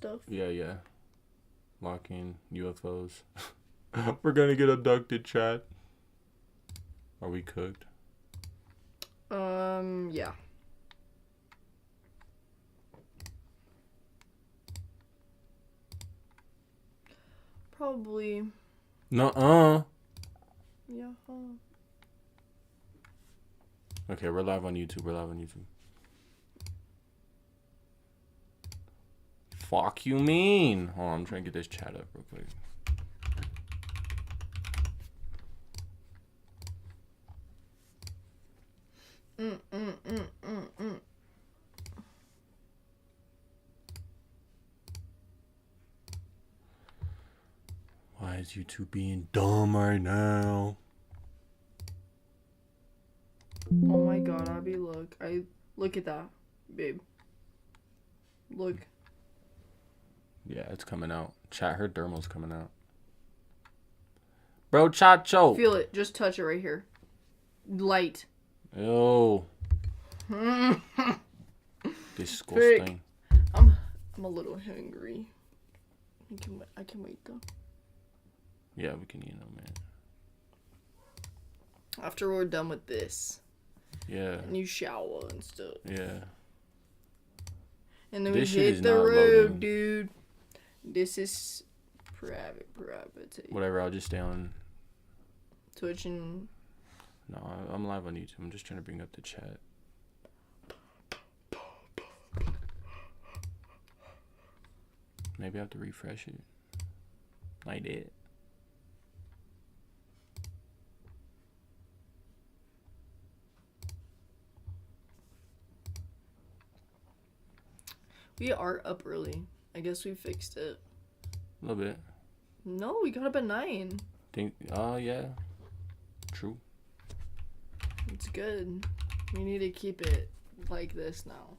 stuff. Yeah. Locking UFOs. We're gonna get abducted, chat. Are we cooked? Yeah. Probably. Nuh-uh. Yeah. Okay, we're live on YouTube. Fuck you mean? Hold on, I'm trying to get this chat up real quick. Why is YouTube being dumb right now? Oh my god, Abby, look. Look at that, babe. Look. Yeah, it's coming out. Chat, her dermal's coming out. Bro, chacho. Feel it. Just touch it right here. Light. Ew. Disgusting. Frick. I'm a little hungry. I can wait though. Yeah, we can eat them, man. After we're done with this. Yeah. And you shower and stuff. Yeah. And then This we shit hit is the not road, loading. dude. This is private. Whatever, I'll just stay on Twitch and... No, I'm live on YouTube. I'm just trying to bring up the chat. Maybe I have to refresh it. I did. We are up early. I guess we fixed it. A little bit. No, we got up at 9. Yeah. True. It's good. We need to keep it like this now.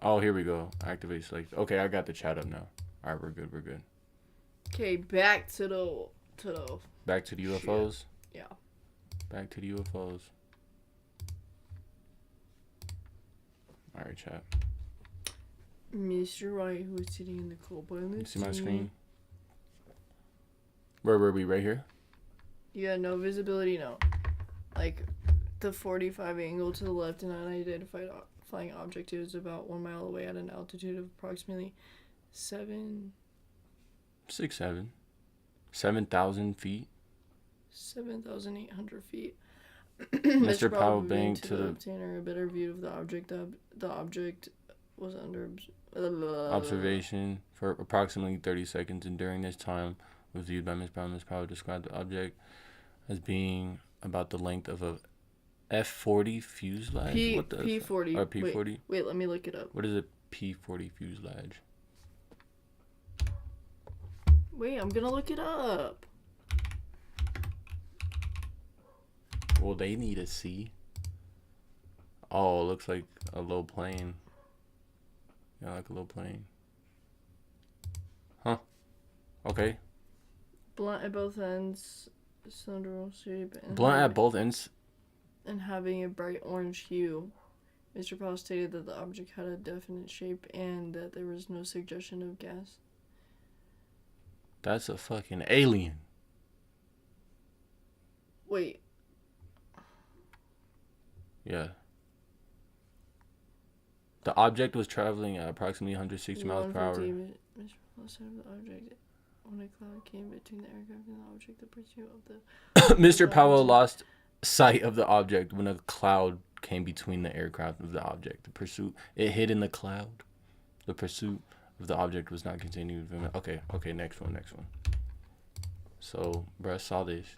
Oh, here we go. Activate select. Okay, I got the chat up now. All right, we're good. Okay, back to the Back to the UFOs. Yeah. Back to the UFOs. All right, chat. Mr. White, who is sitting in the co-pilot. You see my screen? Where were we? Right here? Yeah, no visibility, no. Like, the 45 angle to the left and unidentified flying object is about 1 mile away at an altitude of approximately 7,000 feet. 7,800 feet. Mr. Powell banged to the obtainer a better view of the object. The object was under observation for approximately 30 seconds, and during this time was viewed by Ms. Powell. Ms. Powell described the object as being about the length of a F-40 fuselage. P-40. Or P-40? Wait, let me look it up. What is a P-40 fuselage? Wait, I'm gonna look it up. Well, they need to see. Oh, it looks like a low plane. Yeah, like a low plane. Huh. Okay. Blunt at both ends, cylindrical shape. Blunt at both ends? And having a bright orange hue. Mr. Powell stated that the object had a definite shape and that there was no suggestion of gas. That's a fucking alien. Wait. Yeah. The object was traveling at approximately 160 miles per hour. Mr. Powell said of the object when a cloud came between the aircraft and the object. The pursuit of the... Mr. Powell lost sight of the object when a cloud came between the aircraft of the object. The pursuit, it hid in the cloud. The pursuit of the object was not continued. Okay, next one. So, bro, I saw this.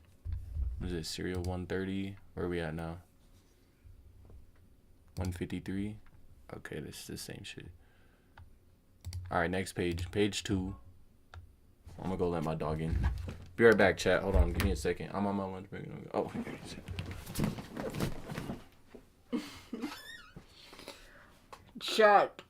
Was it serial 130? Where are we at now? 153? Okay, this is the same shit. Alright, next page. Page 2. I'm gonna go let my dog in. Be right back, chat. Hold on, give me a second. I'm on my lunch break. Oh, Chat.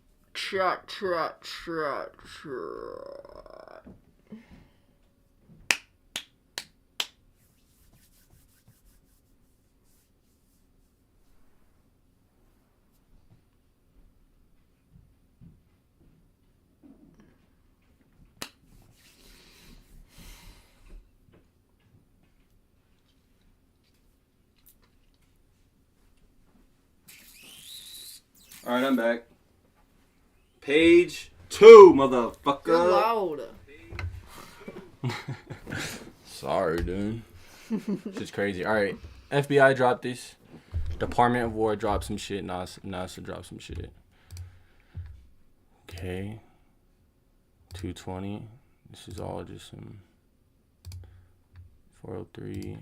All right, I'm back. Page 2, motherfucker. You're loud. Sorry, dude. Shit's crazy. All right, FBI dropped this. Department of War dropped some shit. NASA dropped some shit. Okay. 220. This is all just some 403.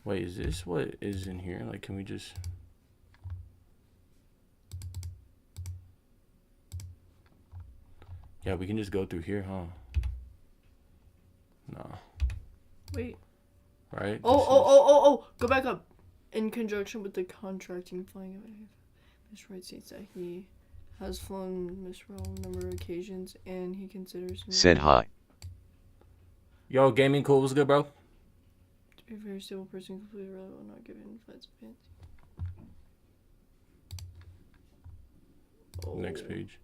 Wait, is this what is in here? Like, can we just... Yeah, we can just go through here, huh? No. Wait. Right? Oh. Go back up. In conjunction with the contracting flying of Mr. Wright states that he has flown Mr. a number of occasions and he considers... Said hi. Yo, gaming cool. What's good, bro? To be a very stable person, completely relevant, not given flights of fancy. Oh. Next page.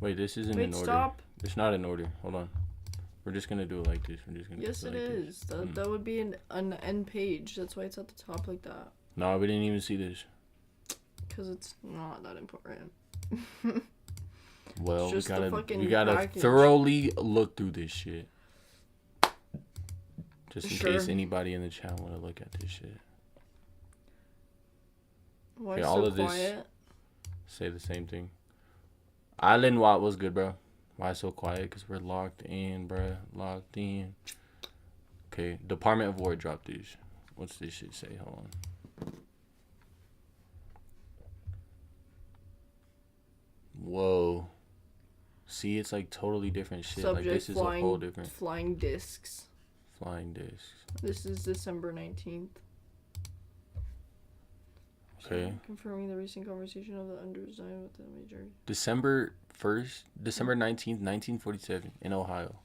Wait, this isn't in order. Stop. It's not in order. Hold on. We're just gonna do it like this. We're just gonna. Yes, do it like is. This. That would be an end page. That's why it's at the top like that. No, we didn't even see this. Because it's not that important. Well, It's we gotta thoroughly look through this shit. Just in case anybody in the chat wanna look at this shit. Why Okay, so all of quiet? this say the same thing. Island Watt was good, bro. Why so quiet? Because we're locked in, bro. Locked in. Okay, Department of War dropped these. What's this shit say? Hold on. Whoa. See, it's like totally different shit. Subject like this is a whole different flying discs. flying discs. This is December 19th. Okay. Confirming the recent conversation of the underdesign with the major. December 1st, December 19th, 1947 in Ohio.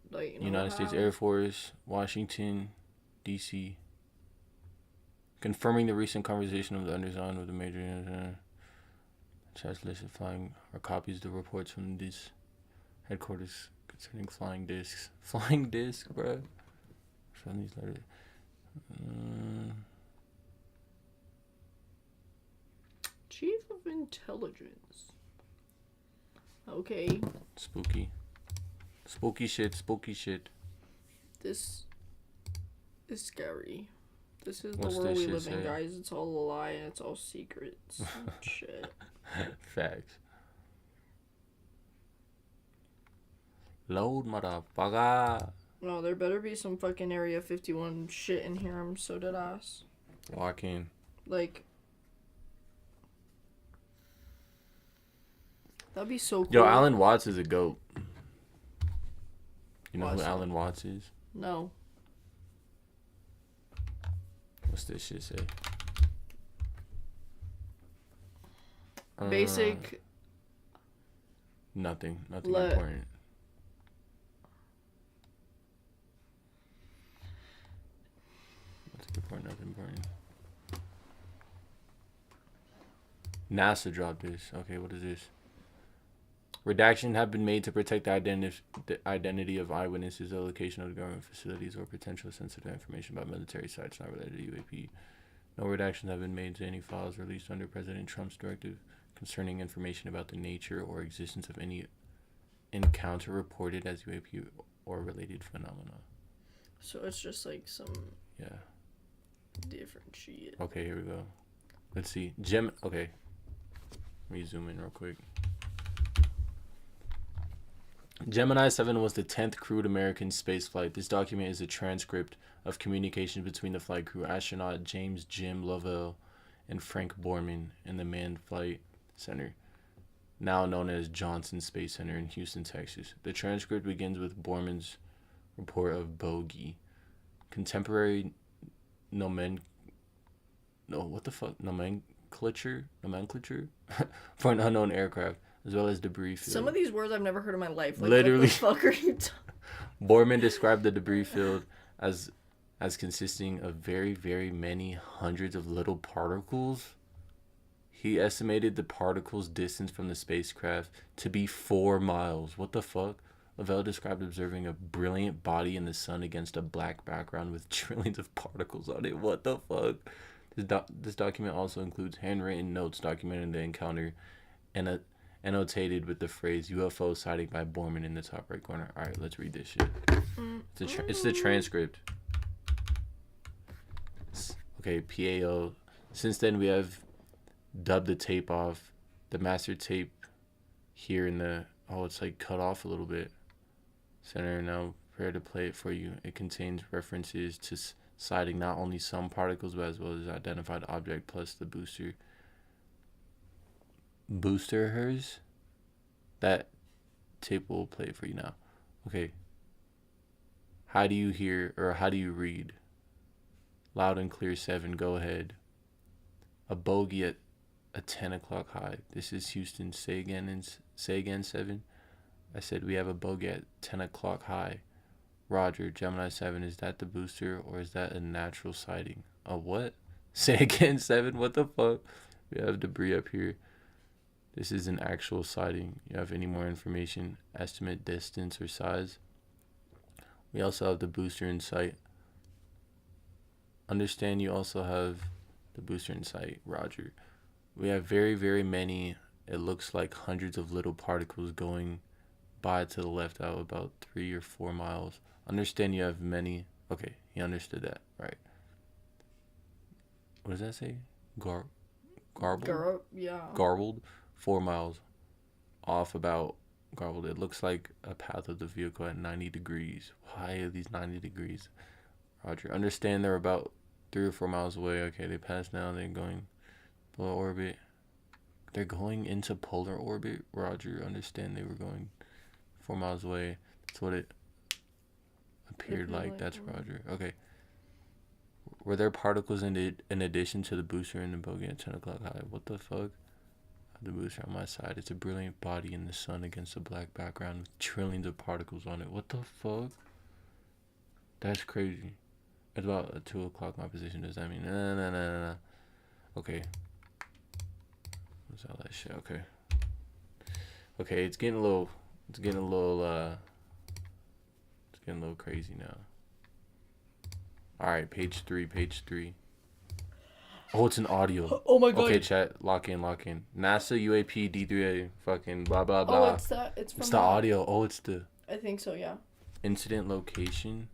Like, United States Air Force, Washington, D.C. Confirming the recent conversation of the underdesign with the major. Chats listed flying or copies the reports from this headquarters concerning flying discs. Flying disc, bro. From these letters. Chief of Intelligence. Okay. Spooky. Spooky shit. This is scary. This is What's the world this we shit live in, say? guys. It's all a lie and it's all secrets. And shit. Facts. Load, motherfucker. No, there better be some fucking Area 51 shit in here. I'm so dead ass. Lock in. Like, that'd be so cool. Yo, Alan Watts is a goat. You know Why who so? Alan Watts is? No. What's this shit say? Basic. Nothing important. Nothing important. NASA dropped this. Okay, what is this? Redactions have been made to protect the identity of eyewitnesses, the location of government facilities, or potential sensitive information about military sites not related to UAP. No redactions have been made to any files released under President Trump's directive concerning information about the nature or existence of any encounter reported as UAP or related phenomena. So it's just like some different shit. Okay, here we go. Let's see. Okay. Let me zoom in real quick. Gemini 7 was the 10th crewed American spaceflight. This document is a transcript of communications between the flight crew, astronaut James Jim Lovell and Frank Borman, and the Manned Flight Center, now known as Johnson Space Center in Houston, Texas. The transcript begins with Borman's report of bogey, contemporary nomenclature for an unknown aircraft, as well as debris field. Some of these words I've never heard in my life. Like, Literally. what the fuck are you Borman described the debris field as consisting of very, very many hundreds of little particles. He estimated the particles' distance from the spacecraft to be 4 miles. What the fuck? Lavelle described observing a brilliant body in the sun against a black background with trillions of particles on it. What the fuck? This document also includes handwritten notes documenting the encounter and annotated with the phrase UFO sighting by Borman in the top right corner. All right, let's read this shit. It's the transcript. Okay, PAO. Since then, we have dubbed the tape off. The master tape here in the... Oh, it's like cut off a little bit. Center, now prepare to play it for you. It contains references to sighting not only some particles, but as well as identified object plus the booster hers. That tape will play it for you now. Okay. How do you hear, or how do you read? Loud and clear 7, go ahead. A bogey at a 10 o'clock high. This is Houston. Say again 7. I said we have a bogey at 10 o'clock high. Roger, Gemini 7, is that the booster or is that a natural sighting? A what? Say again 7, what the fuck? We have debris up here. This is an actual sighting. You have any more information? Estimate distance or size? We also have the booster in sight. Understand you also have the booster in sight. Roger. We have very, very many, it looks like hundreds of little particles going by to the left out about 3 or 4 miles. Understand you have many. Okay, he understood that. Right. What does that say? Garbled? Yeah. Garbled. 4 miles off about garbled. It looks like a path of the vehicle at 90 degrees. Why are these 90 degrees? Roger. Understand they're about 3 or 4 miles away. Okay, they passed now. They're going polar orbit. They're going into polar orbit. Roger. Understand they were going 4 miles away. That's what it appeared like. That's Roger. Okay. Were there particles in addition to the booster and the bogey at 10 o'clock high? What the fuck? The booster on my side. It's a brilliant body in the sun against a black background with trillions of particles on it. What the fuck? That's crazy. It's about at 2 o'clock my position. Does that mean? No. Okay. What's all that shit? Okay. Okay, it's getting a little crazy now. Alright, page 3. Oh, it's an audio. Oh my god. Okay, chat. Lock in. NASA UAP D3A fucking blah blah blah. Oh, it's that. It's the audio. Oh, it's the I think so, yeah. Incident location.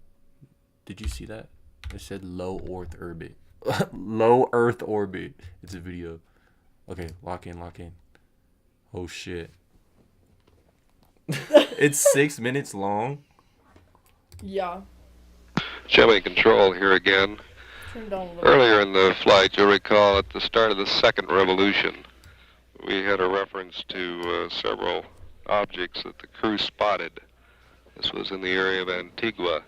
Did you see that? It said low Earth orbit. Low Earth orbit. It's a video. Okay, lock in. Oh shit. It's 6 minutes long. Yeah. Gemini Control here again. Earlier in the flight, you'll recall at the start of the second revolution, we had a reference to several objects that the crew spotted. This was in the area of Antigua.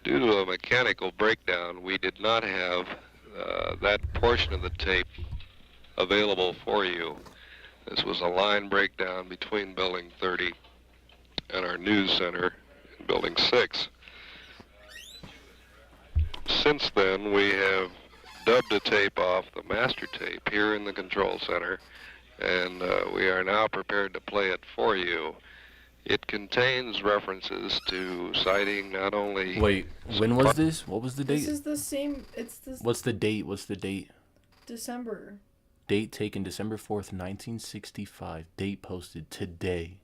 Due to a mechanical breakdown, we did not have that portion of the tape available for you. This was a line breakdown between Building 30 and our news center in Building 6. Since then, we have dubbed a tape off the master tape here in the control center, and we are now prepared to play it for you. It contains references to sighting not only... Wait, when was this? What was the date? This is the same... It's the... What's the date? December. Date taken December 4th, 1965. Date posted today.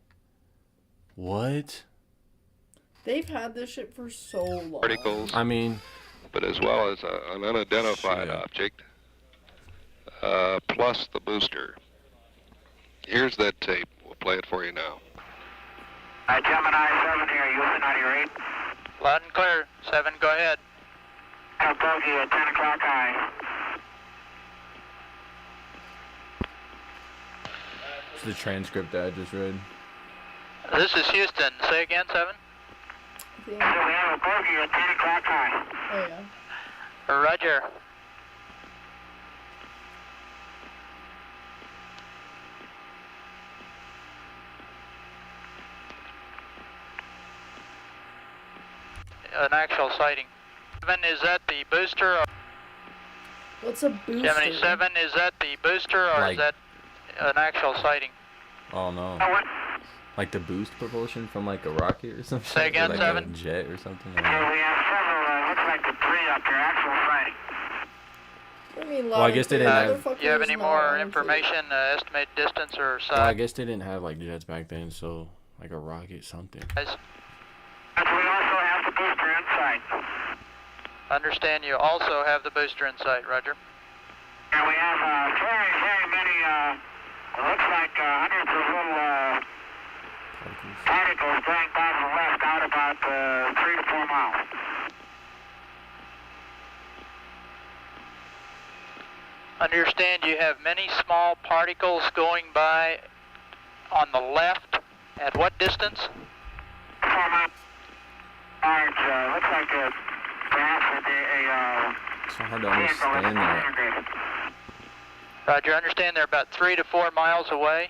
What? They've had this shit for so long. Particles. I mean... But as well as an unidentified object, plus the booster. Here's that tape. We'll play it for you now. Hi, Gemini 7 here, Houston 98. Loud and clear. 7, go ahead. Have bogey at 10 o'clock high. It's the transcript that I just read. This is Houston. Say again, 7. So we have a bogey at 10 o'clock high. Oh, yeah. Roger. An actual sighting. 7, is that the booster? Or What's a booster? 77, is that the booster or is that an actual sighting? Oh no. Like the boost propulsion from like a rocket or something? Say again, like 7. A jet or something? Okay, we have several, looks like debris up there, actual sighting. I mean, Well, I guess they didn't have- Do you have any more information, estimated distance or size? Well, I guess they didn't have like jets back then, so like a rocket, something. Guys, We also have the booster in sight. understand you also have the booster in sight, Roger. And we have very, very many, looks like hundreds of little particles going by to the left out about 3 to 4 miles. Understand you have many small particles going by on the left. At what distance? 4 miles. Large, looks like perhaps a It's so hard to vehicle understand that's that. integrated. Roger, understand they're about 3 to 4 miles away.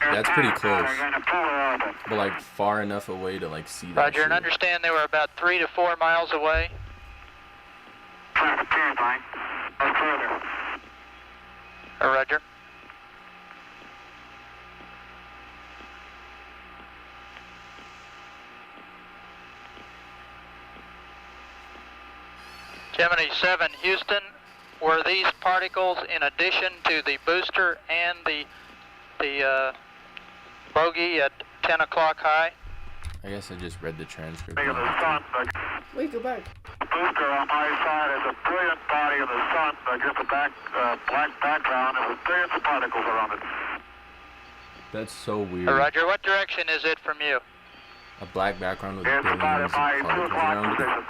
That's pretty close. They're going to polar orbit. But like far enough away to like see that Roger, and shit. understand they were about 3 to 4 miles away. Traffic cleared line. Or further. Roger. Gemini 7, Houston, were these particles in addition to the booster and the bogey at 10 o'clock high? I guess I just read the transcript. Big of the sun, Wait, go back. the booster on my side is a brilliant body of the sun against a black background and with billions of particles around it. That's so weird. Roger, what direction is it from you? A black background with It's about billions in of my 2 particles o'clock around position.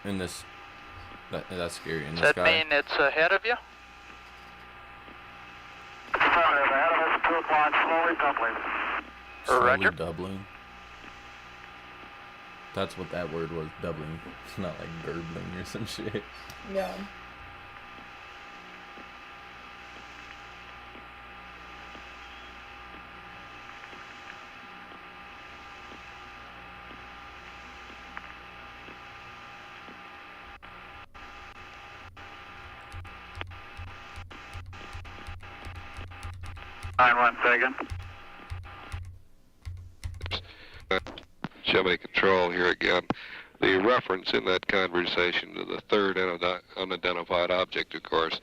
it. In this, that's scary. In Does the that sky, mean it's ahead of you? Affirmative, ahead of us, 2 o'clock, slowly doubling. slowly Roger. doubling. That's what that word was, doubling. It's not like gurgling or some shit. Yeah. Nine 1 second. Gemini Control here again. The reference in that conversation to the third unidentified object, of course,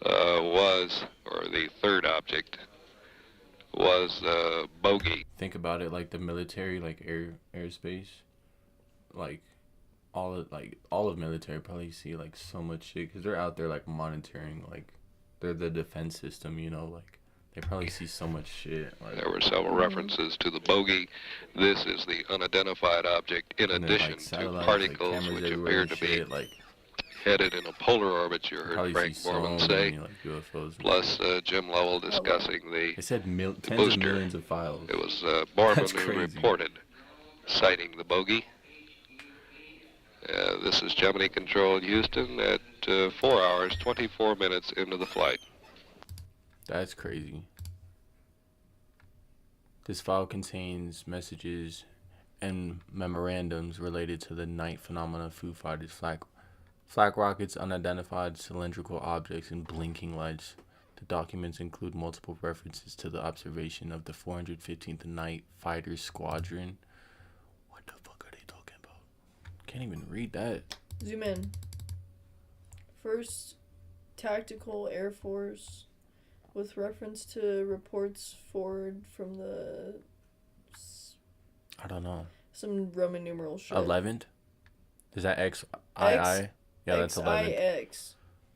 the third object was bogey. Think about it, like the military, like airspace, like all of military probably see like so much shit because they're out there like monitoring, like they're the defense system, you know, like they probably see so much shit. Like, There were several references to the bogey. This is the unidentified object, in and then, addition like, to satellites, particles like, cameras which everywhere appear and to be shit, like headed in a polar orbit. You heard probably Frank see so Mormon many say. like UFOs. and Plus shit. Jim Lovell discussing They said tens of booster. millions of files. It was That's Borman who crazy. reported sighting the bogey. This is Gemini Control Houston at 4 hours, 24 minutes into the flight. That's crazy. This file contains messages and memorandums related to the night phenomena, Foo Fighters, flak rockets, unidentified cylindrical objects, and blinking lights. The documents include multiple references to the observation of the 415th Night Fighter Squadron. What the fuck are they talking about? Can't even read that. Zoom in. First Tactical Air Force, with reference to reports forward from the I don't know. some Roman numeral shit. 11th? Is that XII? X- Yeah, that's 11th. XIX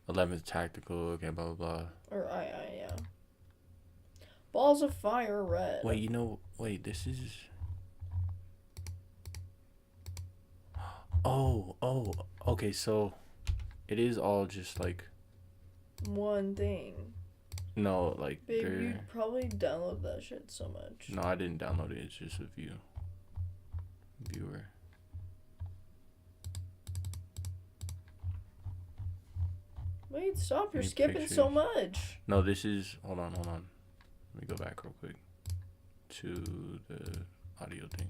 11th Tactical, okay, blah, blah, blah. or II, yeah. Balls of Fire Red. Wait, this is... Oh, okay, so it is all just like, One thing. no, like, Babe, they're... you'd probably download that shit so much. No, I didn't download it, it's just a viewer. Wait, stop, you're Any skipping so pictures? much. No, this is, hold on. Let me go back real quick to the audio thing.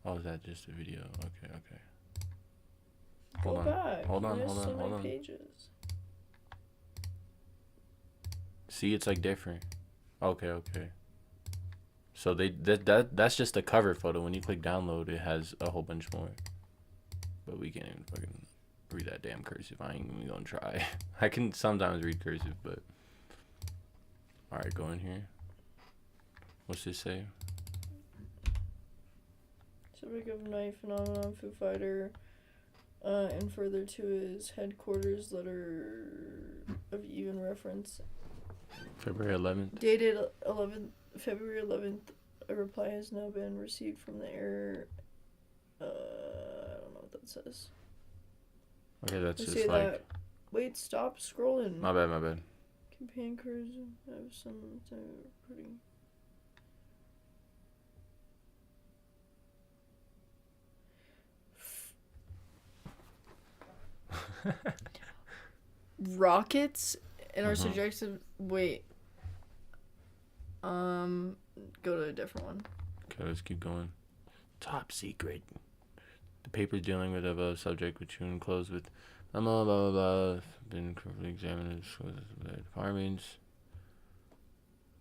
Oh, is that just a video? Okay. Go Hold on. back. Hold on, You missed hold so on, many hold on. pages. See, it's like different. Okay. So that's just a cover photo. When you click download, it has a whole bunch more. But we can't even fucking read that damn cursive. I ain't even gonna try. I can sometimes read cursive, but all right, go in here. What's this say? Subject of night phenomenon, Foo Fighter, and further to his headquarters letter of even reference. February 11th. Dated February 11th. A reply has now been received from the error. I don't know what that says. Okay, that's They just say like. that. Wait, stop scrolling. My bad. Campaign crews have some recruiting. Rockets and our subjective. Wait. Go to a different one. Okay, let's keep going. Top secret. The paper's dealing with a subject which you enclosed with blah blah blah blah. Been carefully examined by departments.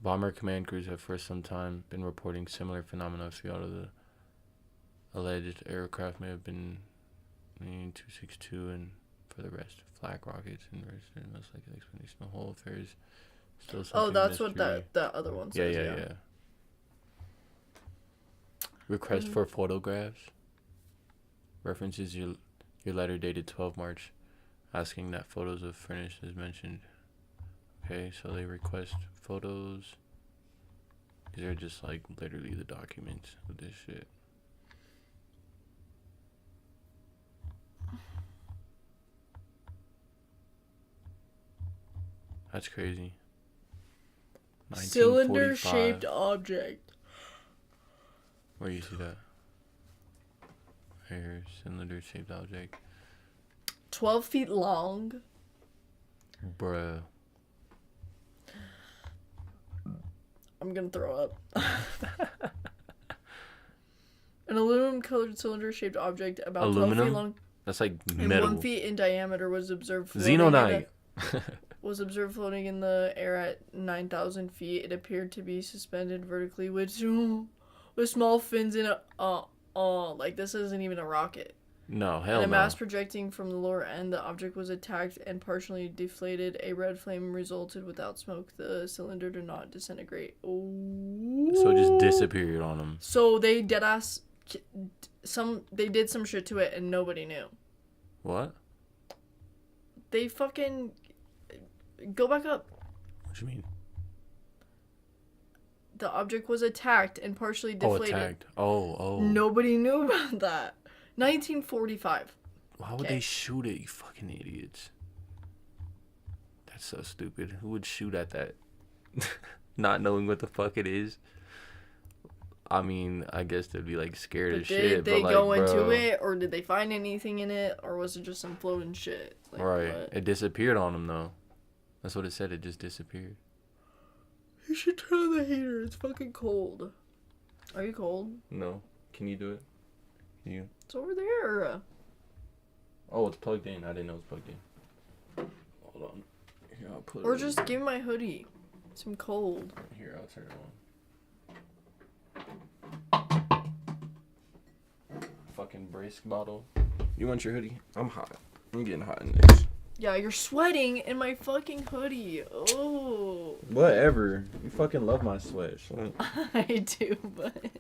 Bomber command crews have for some time been reporting similar phenomena throughout of the alleged aircraft may have been 262 and for the rest flak rockets and most likely explanation of the whole affair is still something. Oh, that's mystery. what that other one says. Yeah. Request for photographs. References your letter dated 12 March asking that photos of furnished as mentioned. Okay, so they request photos. These are just like literally the documents of this shit. That's crazy. Cylinder-shaped object. Where you see that? Right here, cylinder-shaped object. 12 feet long. Bruh. I'm gonna throw up. An aluminum-colored cylinder-shaped object about 12 feet long. That's like and metal. 1 feet in diameter was observed Xenonite. was observed floating in the air at 9,000 feet. It appeared to be suspended vertically with small fins in like this isn't even a rocket. No, hell and a no. mass projecting from the lower end. The object was attacked and partially deflated. A red flame resulted without smoke. The cylinder did not disintegrate. Ooh. So it just disappeared on them. So they did some shit to it and nobody knew. What? They fucking go back up. What you mean? The object was attacked and partially deflated. Oh, attacked. Oh. Nobody knew about that. 1945. Why would they shoot it, you fucking idiots? That's so stupid. Who would shoot at that? Not knowing what the fuck it is? I mean, I guess they'd be like scared as shit. Did they but go like, into bro, it, or did they find anything in it, or was it just some floating shit? Like, right. what? It disappeared on them, though. That's what it said. It just disappeared. You should turn on the heater. It's fucking cold. Are you cold? No. Can you do it? Can you? It's over there. Oh, it's plugged in. I didn't know it was plugged in. Hold on. Here, I'll put it Or in. just give me my hoodie. I'm cold. Here, I'll turn it on. Fucking brisk bottle. You want your hoodie? I'm hot. I'm getting hot in this. Yeah, you're sweating in my fucking hoodie. Oh. Whatever. You fucking love my sweat. I do, but. What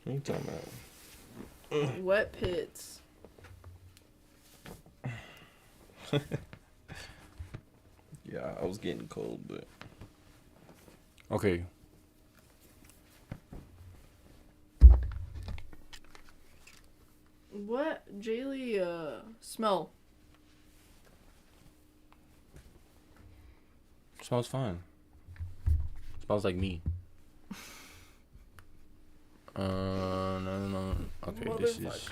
are you talking about? Wet pits. Yeah, I was getting cold, but. Okay. What? Jaylee, smell. Smells fine. Smells like me. No. Okay, this is.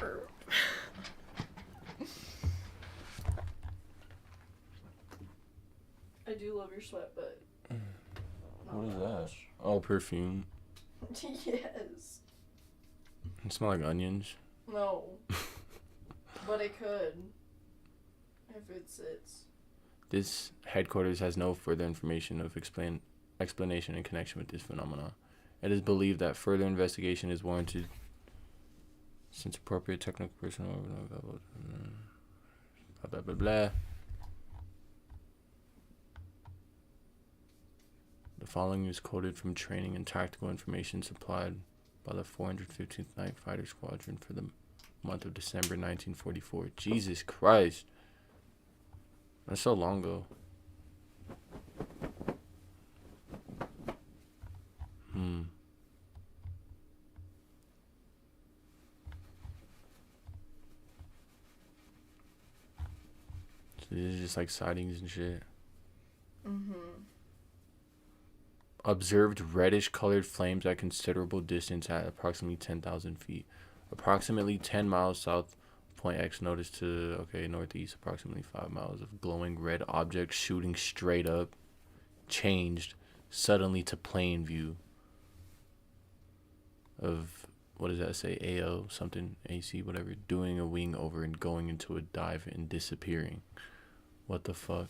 I do love your sweat, but. What is that? Oh, perfume. Yes. It smells like onions. No. But it could. If it sits. This headquarters has no further information of explanation in connection with this phenomenon. It is believed that further investigation is warranted since appropriate technical personnel Blah, blah, blah, blah. The following is quoted from training and tactical information supplied by the 415th Night Fighter Squadron for the month of December 1944. Jesus Christ. That's so long ago. So this is just like sightings and shit. Observed reddish colored flames at considerable distance at approximately 10,000 feet. Approximately 10 miles south of Point X, noticed to, northeast, approximately 5 miles of glowing red objects shooting straight up. Changed suddenly to plain view of, what does that say, AO, something, AC, whatever, doing a wing over and going into a dive and disappearing. What the fuck?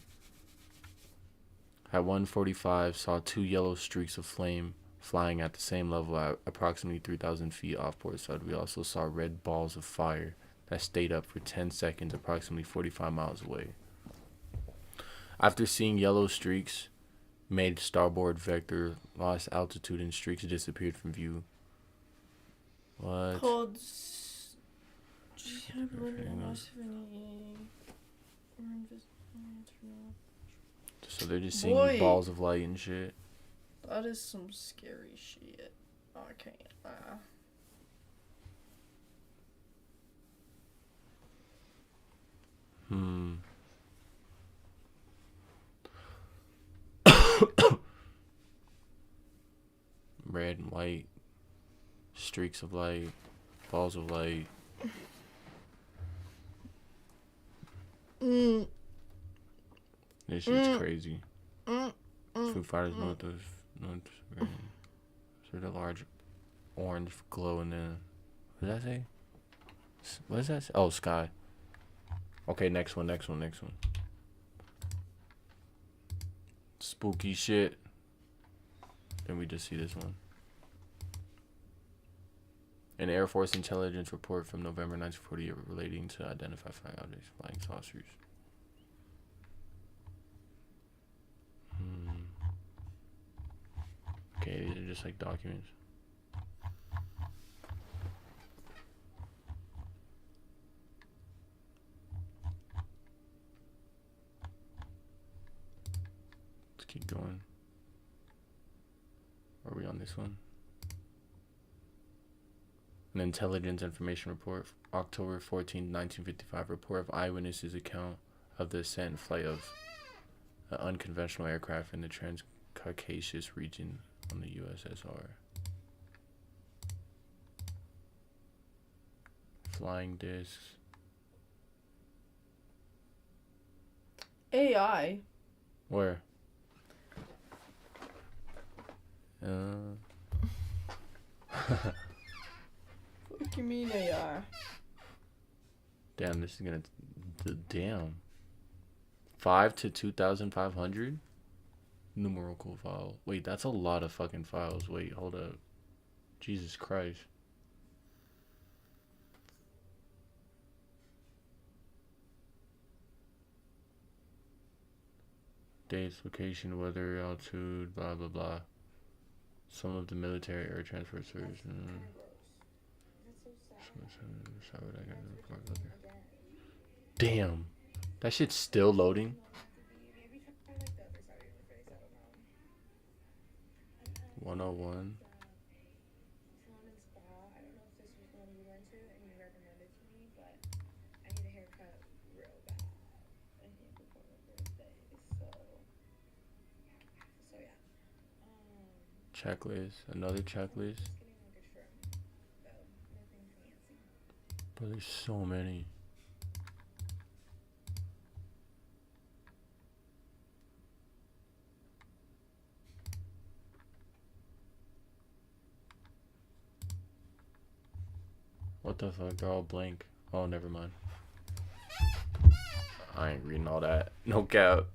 At 1:45, saw 2 yellow streaks of flame flying at the same level at approximately 3,000 feet off port side. We also saw red balls of fire that stayed up for 10 seconds approximately 45 miles away. After seeing yellow streaks, made starboard vector, lost altitude and streaks disappeared from view. What? So they're just seeing balls of light and shit. That is some scary shit. I can't lie. Red and white streaks of light, balls of light. This shit's crazy. Foo Fighters north of sort of large orange glow in the. What does that say? What does that say? Oh, sky. Okay, next one. Spooky shit. Then we just see this one. An Air Force intelligence report from November 1948 relating to identified objects, flying saucers. Okay, these are just like documents. Let's keep going. Are we on this one? An intelligence information report, October 14, 1955. Report of eyewitnesses' account of the ascent and flight of an unconventional aircraft in the Transcaucasus region on the USSR. Flying discs. AI. Where? What do you mean AI? Damn, this is gonna. Damn. 5 to 2,500? Numerical file. Wait, that's a lot of fucking files. Wait, hold up. Jesus Christ. Dates, location, weather, altitude, blah, blah, blah. Some of the military air transport service. Damn. That shit's still loading. 101. Checklist. Another checklist. But there's so many. What the fuck? They're all blank. Oh, never mind. I ain't reading all that. No cap.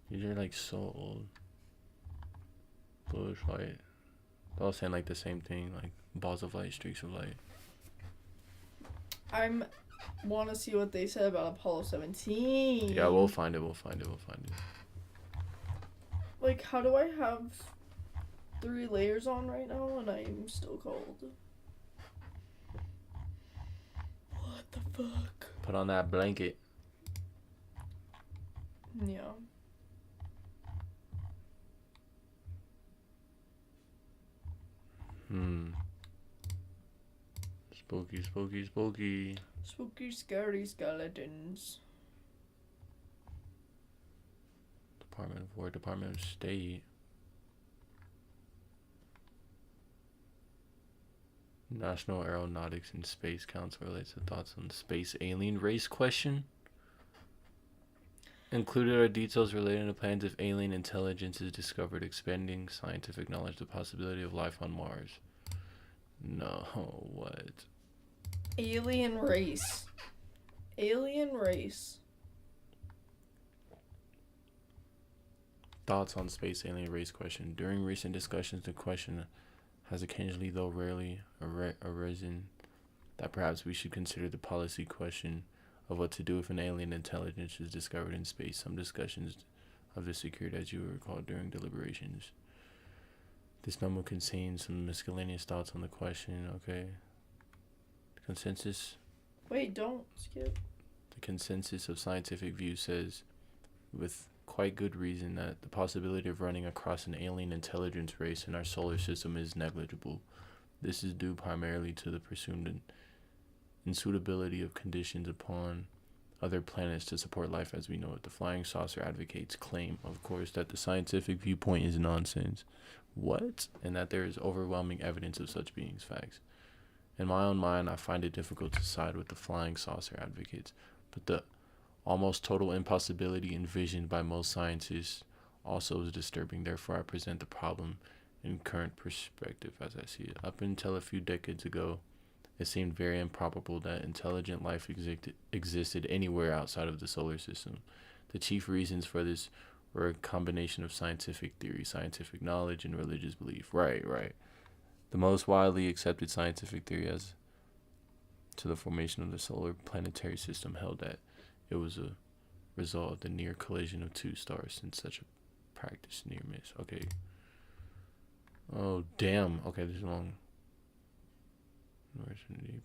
These are like so old. Bluish light. They're all saying like the same thing, like balls of light, streaks of light. I'm want to see what they said about Apollo 17. Yeah, we'll find it. Like, how do I have 3 layers on right now and I'm still cold? What the fuck? Put on that blanket. Yeah. Spooky. Spooky, scary skeletons. Department of War, Department of State. National Aeronautics and Space Council relates to thoughts on the space alien race question. Included are details relating to plans if alien intelligence is discovered, expanding scientific knowledge, the possibility of life on Mars. No, what? Alien race. Alien race. Thoughts on space alien race question. During recent discussions, the question has occasionally, though rarely, arisen that perhaps we should consider the policy question of what to do if an alien intelligence is discovered in space. Some discussions of this occurred, as you will recall, during deliberations. This memo contains some miscellaneous thoughts on the question. Okay. Consensus. Wait, don't skip. The consensus of scientific view says, with quite good reason, that the possibility of running across an alien intelligence race in our solar system is negligible. This is due primarily to the presumed insuitability of conditions upon other planets to support life as we know it. The flying saucer advocates claim, of course, that the scientific viewpoint is nonsense. What? And that there is overwhelming evidence of such beings' facts. In my own mind, I find it difficult to side with the flying saucer advocates, but the almost total impossibility envisioned by most scientists also is disturbing. Therefore, I present the problem in current perspective as I see it. Up until a few decades ago, it seemed very improbable that intelligent life existed anywhere outside of the solar system. The chief reasons for this were a combination of scientific theory, scientific knowledge, and religious belief. Right. The most widely accepted scientific theory as to the formation of the solar planetary system held that it was a result of the near collision of 2 stars, since such a practice near miss. Okay. Oh, damn. Okay, this is long.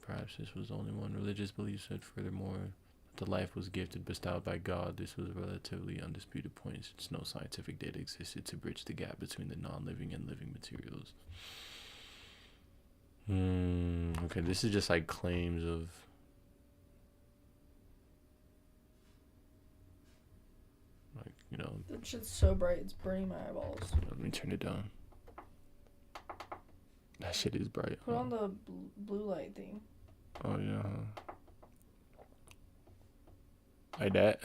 Perhaps this was only one. Religious belief said furthermore that the life was gifted, bestowed by God. This was a relatively undisputed point, since no scientific data existed to bridge the gap between the non-living and living materials. Okay, this is just like claims of like, you know. That shit's so bright, it's burning my eyeballs. Let me turn it down. That shit is bright. Put on the blue light thing. Oh yeah. Like that?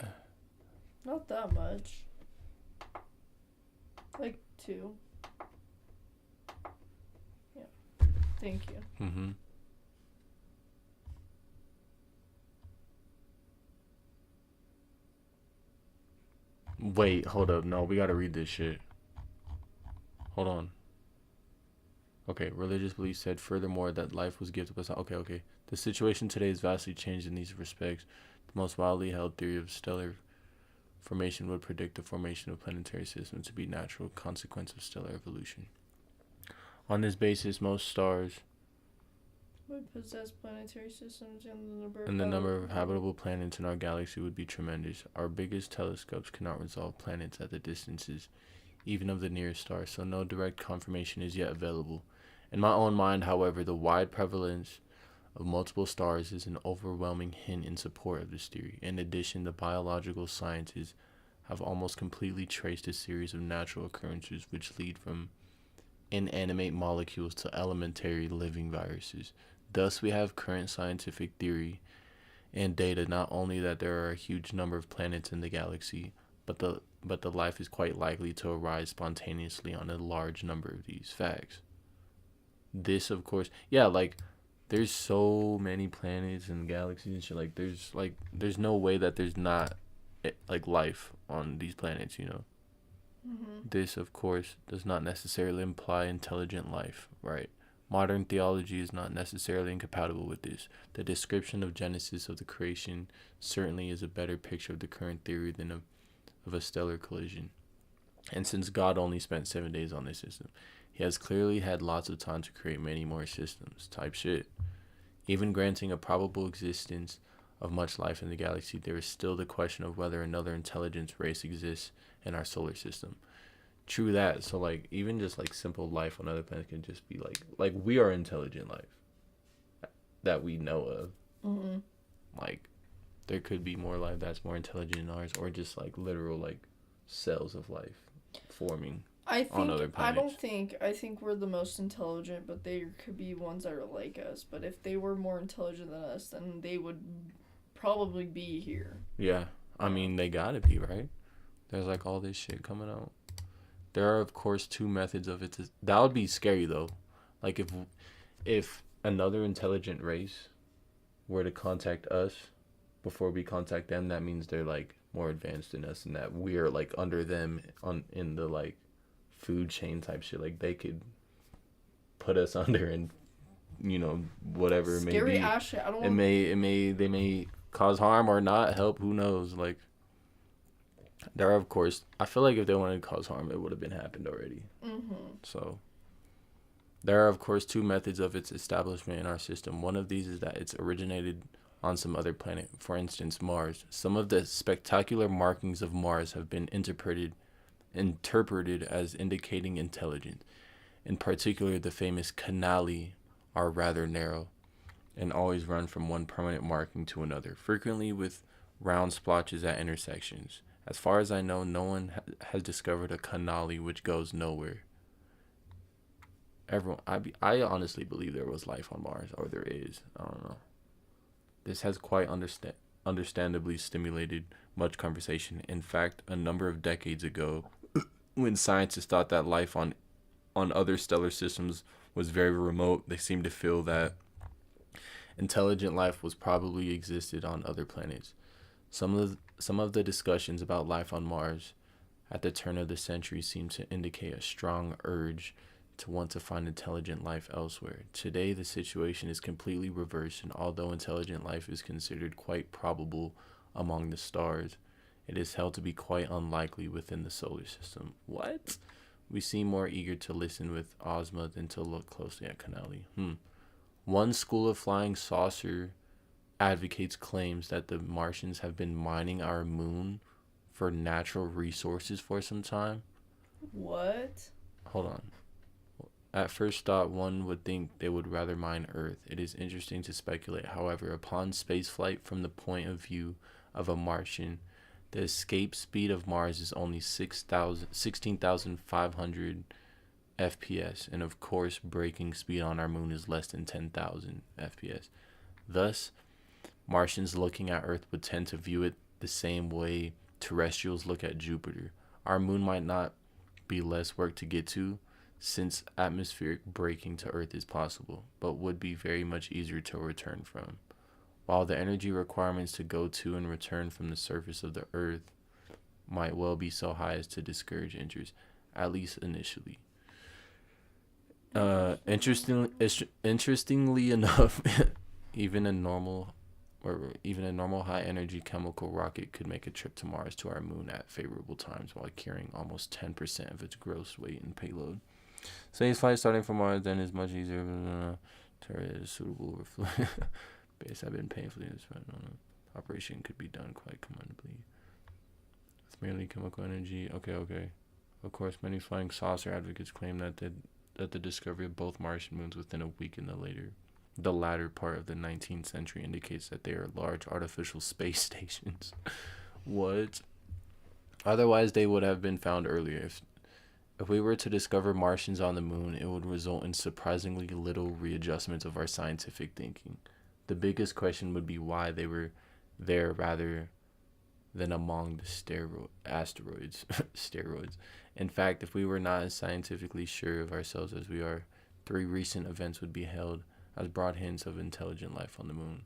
Not that much. Like 2. Yeah. Thank you. Mm-hmm. Wait, hold up. No, we gotta read this shit. Hold on. Okay, religious belief said furthermore that life was gifted by... Okay. The situation today is vastly changed in these respects. The most widely held theory of stellar formation would predict the formation of planetary systems to be a natural consequence of stellar evolution. On this basis, most stars would possess planetary systems, and the number of habitable planets in our galaxy would be tremendous. Our biggest telescopes cannot resolve planets at the distances even of the nearest stars, so no direct confirmation is yet available. In my own mind, however, the wide prevalence of multiple stars is an overwhelming hint in support of this theory. In addition, the biological sciences have almost completely traced a series of natural occurrences which lead from inanimate molecules to elementary living viruses. Thus, we have current scientific theory and data not only that there are a huge number of planets in the galaxy, but the life is quite likely to arise spontaneously on a large number of these facts. This, of course, like, there's so many planets and galaxies and shit. There's no way that there's not, like, life on these planets, you know? This, of course, does not necessarily imply intelligent life, right? Modern theology is not necessarily incompatible with this. The description of Genesis of the creation certainly is a better picture of the current theory than of a stellar collision. And since God only spent 7 days on this system, he has clearly had lots of time to create many more systems, type shit. Even granting a probable existence of much life in the galaxy, there is still the question of whether another intelligence race exists in our solar system. True that. So, like, even just, like, simple life on other planets can just be, like we are intelligent life that we know of. Like, there could be more life that's more intelligent than ours, or just, like, literal, like, cells of life forming on other planets. I think we're the most intelligent, but there could be ones that are like us. But if they were more intelligent than us, then they would probably be here. Yeah. I mean, they gotta be, right? There's, like, all this shit coming out. There are, of course, two methods of it. That would be scary, though. Like, if another intelligent race were to contact us before we contact them, that means they're, like, more advanced than us, and that we're, like, under them in the, like, food chain type shit. Like, they could put us under, and, you know, whatever it may be. Scary ass shit. I don't want. They may cause harm or not help. Who knows? Like, there are, of course, I feel like if they wanted to cause harm, it would have been happened already. So, there are, of course, two methods of its establishment in our system. One of these is that it's originated on some other planet, for instance, Mars. Some of the spectacular markings of Mars have been interpreted as indicating intelligence. In particular, the famous canali are rather narrow and always run from one permanent marking to another, frequently with round splotches at intersections. As far as I know, no one has discovered a canali which goes nowhere. I honestly believe there was life on Mars, or there is. I don't know. This has quite understandably stimulated much conversation. In fact, a number of decades ago, when scientists thought that life on other stellar systems was very remote, they seemed to feel that intelligent life was probably existed on other planets. Some of the discussions about life on Mars at the turn of the century seemed to indicate a strong urge to want to find intelligent life elsewhere. Today, the situation is completely reversed, and although intelligent life is considered quite probable among the stars, it is held to be quite unlikely within the solar system. What? We seem more eager to listen with Ozma than to look closely at Canali. One school of flying saucer advocates claims that the Martians have been mining our moon for natural resources for some time. What? Hold on. At first thought, one would think they would rather mine Earth. It is interesting to speculate, however, upon spaceflight from the point of view of a Martian, the escape speed of Mars is only 16,500 FPS, and of course, braking speed on our moon is less than 10,000 FPS. Thus, Martians looking at Earth would tend to view it the same way terrestrials look at Jupiter. Our moon might not be less work to get to, since atmospheric braking to Earth is possible, but would be very much easier to return from. While the energy requirements to go to and return from the surface of the Earth might well be so high as to discourage interest, at least initially. Interestingly enough, even a normal high energy chemical rocket could make a trip to Mars to our moon at favorable times while carrying almost 10% of its gross weight and payload. Space flight starting from Mars then is much easier. Is suitable base have been painfully disrupted. Operation could be done quite commendably. With merely chemical energy. Okay. Of course, many flying saucer advocates claim that the discovery of both Martian moons within a week in the latter part of the 19th century indicates that they are large artificial space stations. What? Otherwise, they would have been found earlier. If we were to discover Martians on the moon, it would result in surprisingly little readjustment of our scientific thinking. The biggest question would be why they were there rather than among the asteroids. Steroids. In fact, if we were not as scientifically sure of ourselves as we are, 3 recent events would be hailed as broad hints of intelligent life on the moon.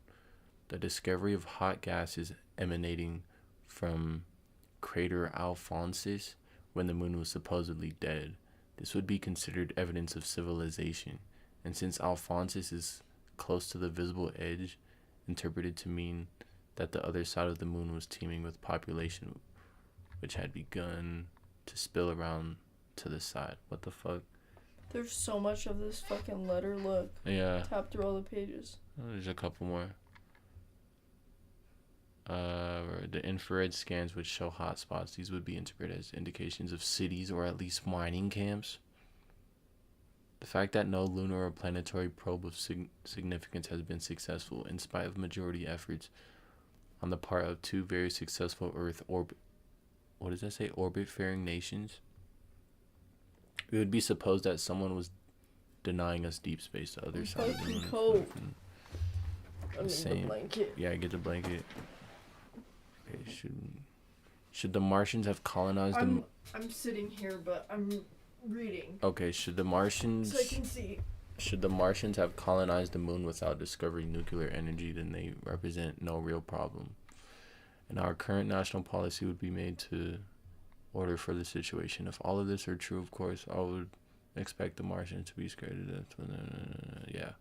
The discovery of hot gases emanating from crater Alphonsus, when the moon was supposedly dead. This would be considered evidence of civilization, and since Alphonsus is close to the visible edge, interpreted to mean that the other side of the moon was teeming with population, which had begun to spill around to the side. What the fuck? There's so much of this fucking letter. Look. Yeah. Tap through all the pages. There's a couple more. The infrared scans would show hotspots. These would be interpreted as indications of cities or at least mining camps. The fact that no lunar or planetary probe of significance has been successful, in spite of majority efforts on the part of two very successful Earth orbit-faring nations. It would be supposed that someone was denying us deep space, the other side of the moon. Cold. I need the blanket. Yeah, get the blanket. Okay, should the Martians have colonized them? I'm sitting here, but I'm reading. Okay, should the Martians... So I can see. Should the Martians have colonized the moon without discovering nuclear energy, then they represent no real problem. And our current national policy would be made to order for the situation. If all of this are true, of course, I would expect the Martians to be scared to death. Yeah.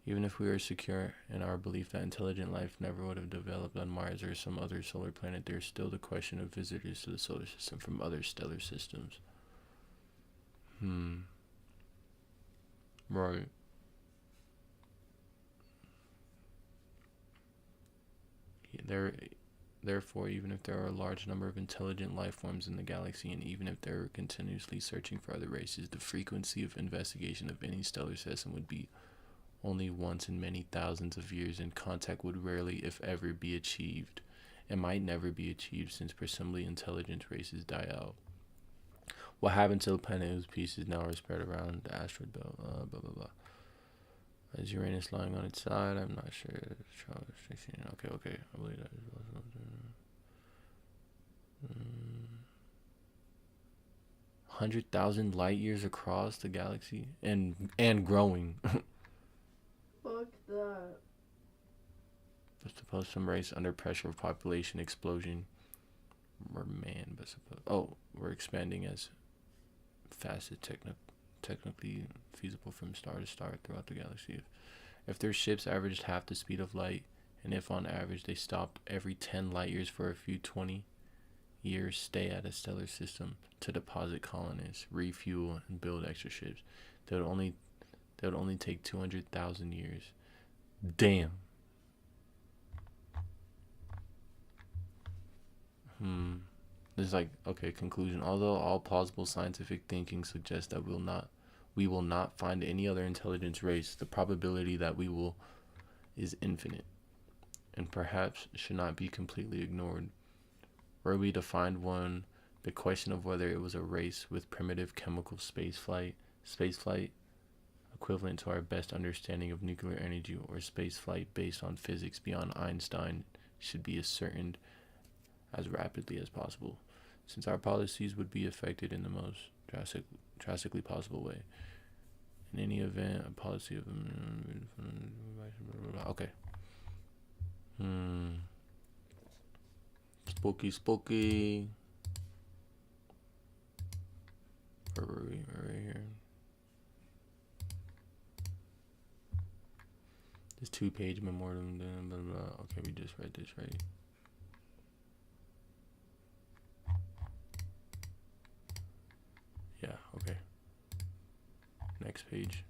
Even if we are secure in our belief that intelligent life never would have developed on Mars or some other solar planet, there's still the question of visitors to the solar system from other stellar systems. Right. Therefore, even if there are a large number of intelligent life forms in the galaxy, and even if they're continuously searching for other races, the frequency of investigation of any stellar system would be only once in many thousands of years, and contact would rarely, if ever, be achieved. It might never be achieved since presumably intelligent races die out. What happened to the planet whose pieces now are spread around the asteroid belt? Blah, blah, blah. Is Uranus lying on its side? I'm not sure. Okay. I believe that is 100,000 light years across the galaxy and growing. Fuck that. But suppose some race under pressure of population explosion we're expanding as fast as technically feasible from star to star throughout the galaxy. If their ships averaged half the speed of light, and if on average they stopped every 10 light years for a few 20 years stay at a stellar system to deposit colonists, refuel, and build extra ships, they would only take 200,000 years. Damn. There's conclusion. Although all plausible scientific thinking suggests that we will not find any other intelligence race, the probability that we will is infinite, and perhaps should not be completely ignored. Were we to find one, the question of whether it was a race with primitive chemical spaceflight equivalent to our best understanding of nuclear energy, or spaceflight based on physics beyond Einstein, should be ascertained as rapidly as possible, since our policies would be affected in the most drastically possible way. In any event, a policy of spooky. Where were we? Right here. This 2-page memorandum. Blah, blah, blah. Okay, we just read this, right? Yeah, okay. Next page.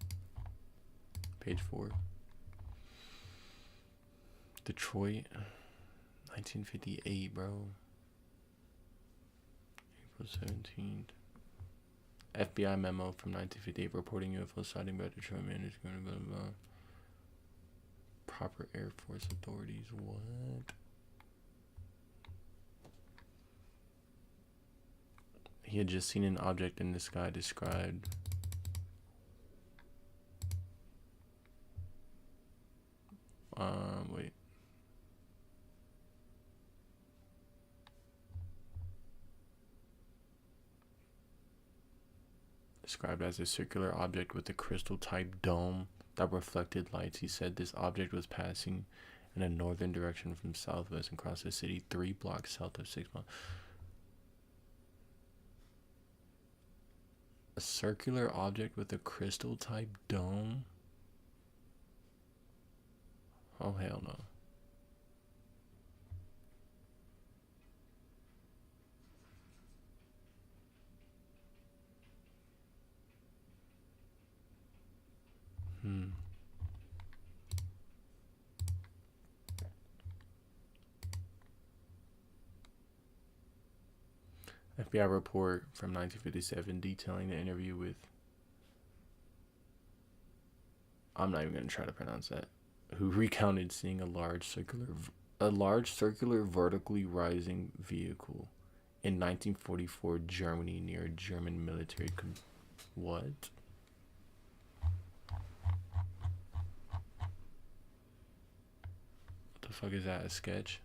Page 4. Detroit, 1958, bro. April 17th. FBI memo from 1958 reporting UFO sighting by Detroit man is going to blah, blah, blah. Proper Air Force authorities. What? He had just seen an object in the sky described. Wait. Described as a circular object with a crystal-type dome that reflected lights. He said this object was passing in a northern direction from southwest and crossed the city 3 blocks south of 6 miles. A circular object with a crystal-type dome? Oh, hell no. FBI report from 1957 detailing the interview with, I'm not even going to try to pronounce that, who recounted seeing a large circular vertically rising vehicle in 1944 Germany near a German military what? What the fuck is that, a sketch?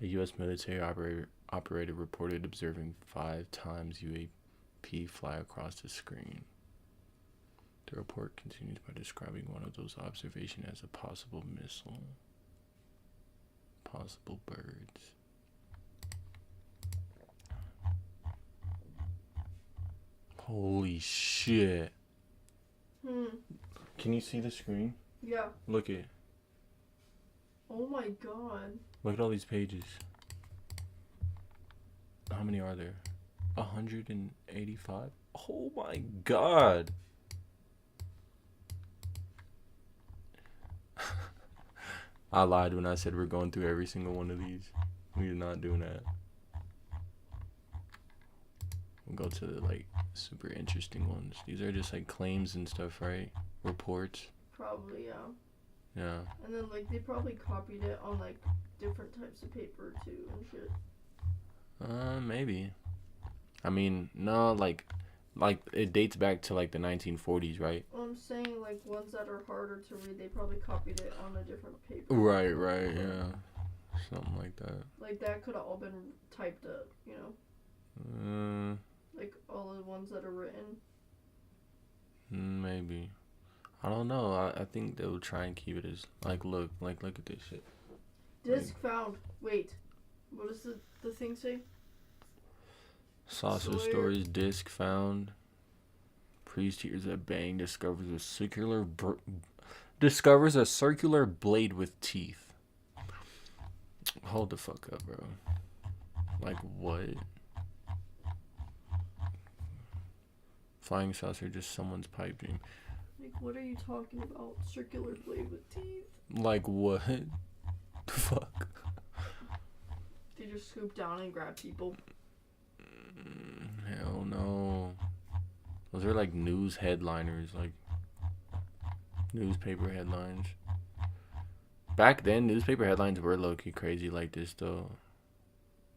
A U.S. military operator reported observing 5 times UAP fly across the screen. The report continues by describing one of those observations as a possible missile. Possible birds. Holy shit. Can you see the screen? Yeah. Look it. Oh my god. Look at all these pages. How many are there? 185? Oh my god. I lied when I said we're going through every single one of these. We're not doing that. We'll go to the like super interesting ones. These are just like claims and stuff, right? Reports. Probably, yeah. Yeah. And then like they probably copied it on like different types of paper too and shit. Maybe. I mean, no, like it dates back to like the 1940s, right? Well, I'm saying like ones that are harder to read, they probably copied it on a different paper. Right, yeah. Something like that. Like that could have all been typed up, you know? Like all the ones that are written. Maybe. I don't know. I think they will try and keep it as like look at this shit. Disc found. Wait. What does the thing say? Saucer stories, disc found. Priest hears a bang, discovers a circular blade with teeth. Hold the fuck up, bro. Like what? Flying saucer, just someone's pipe dream. Like what are you talking about? Circular blade with teeth? Like what? The fuck? They just scoop down and grab people. Hell no. Those are like news headliners, like newspaper headlines. Back then, newspaper headlines were low-key crazy like this, though.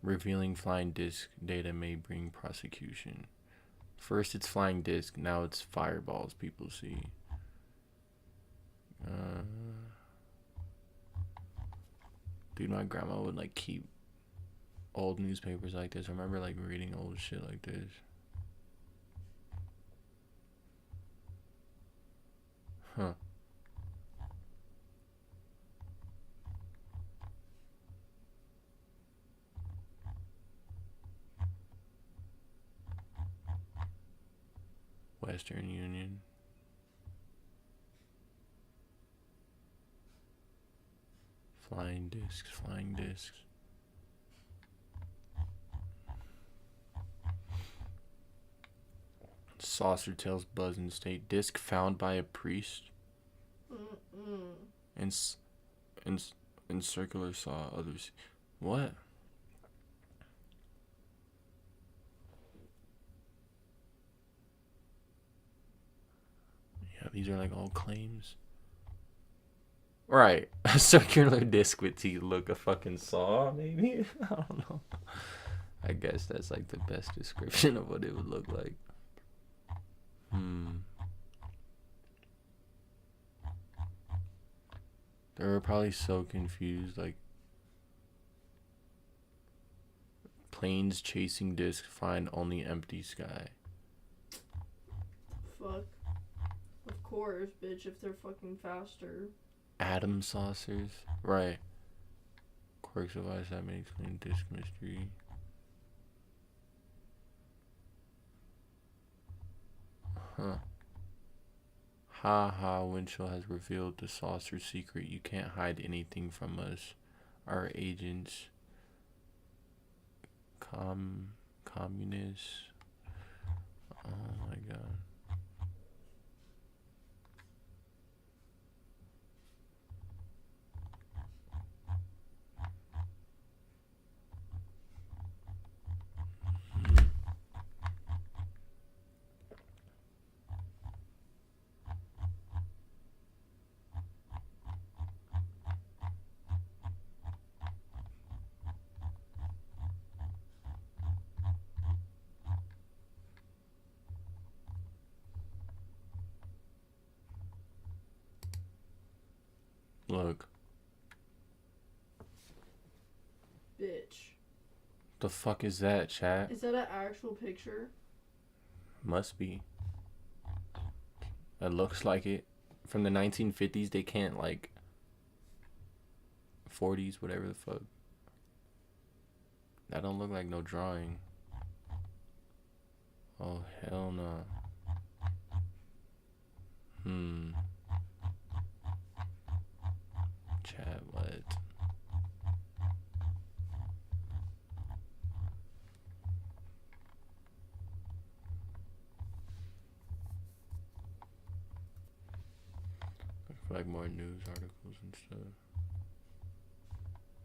Revealing flying disc data may bring prosecution. First it's flying disc, now it's fireballs people see. Dude, my grandma would like keep old newspapers like this. I remember like reading old shit like this. Huh. Western Union. Flying discs, flying discs. Saucer tails buzz in state. Disc found by a priest. In circular saw others. What? Yeah, these are like all claims. Right. A circular disc with teeth. Look, a fucking saw, maybe? I don't know. I guess that's like the best description of what it would look like. They were probably so confused, like planes chasing disc find only empty sky. Fuck. Of course, bitch, if they're fucking faster. Atom saucers? Right. Quirks of ice that may explain disc mystery. Huh. Ha ha, Winchell has revealed the saucer secret. You can't hide anything from us. Our agents. Communists. Oh my god. Look. Bitch. The fuck is that, chat? Is that an actual picture? Must be. It looks like it. From the 1950s, they can't like 40s, whatever the fuck. That don't look like no drawing. Oh, hell no. Chat, what? Like more news articles and stuff.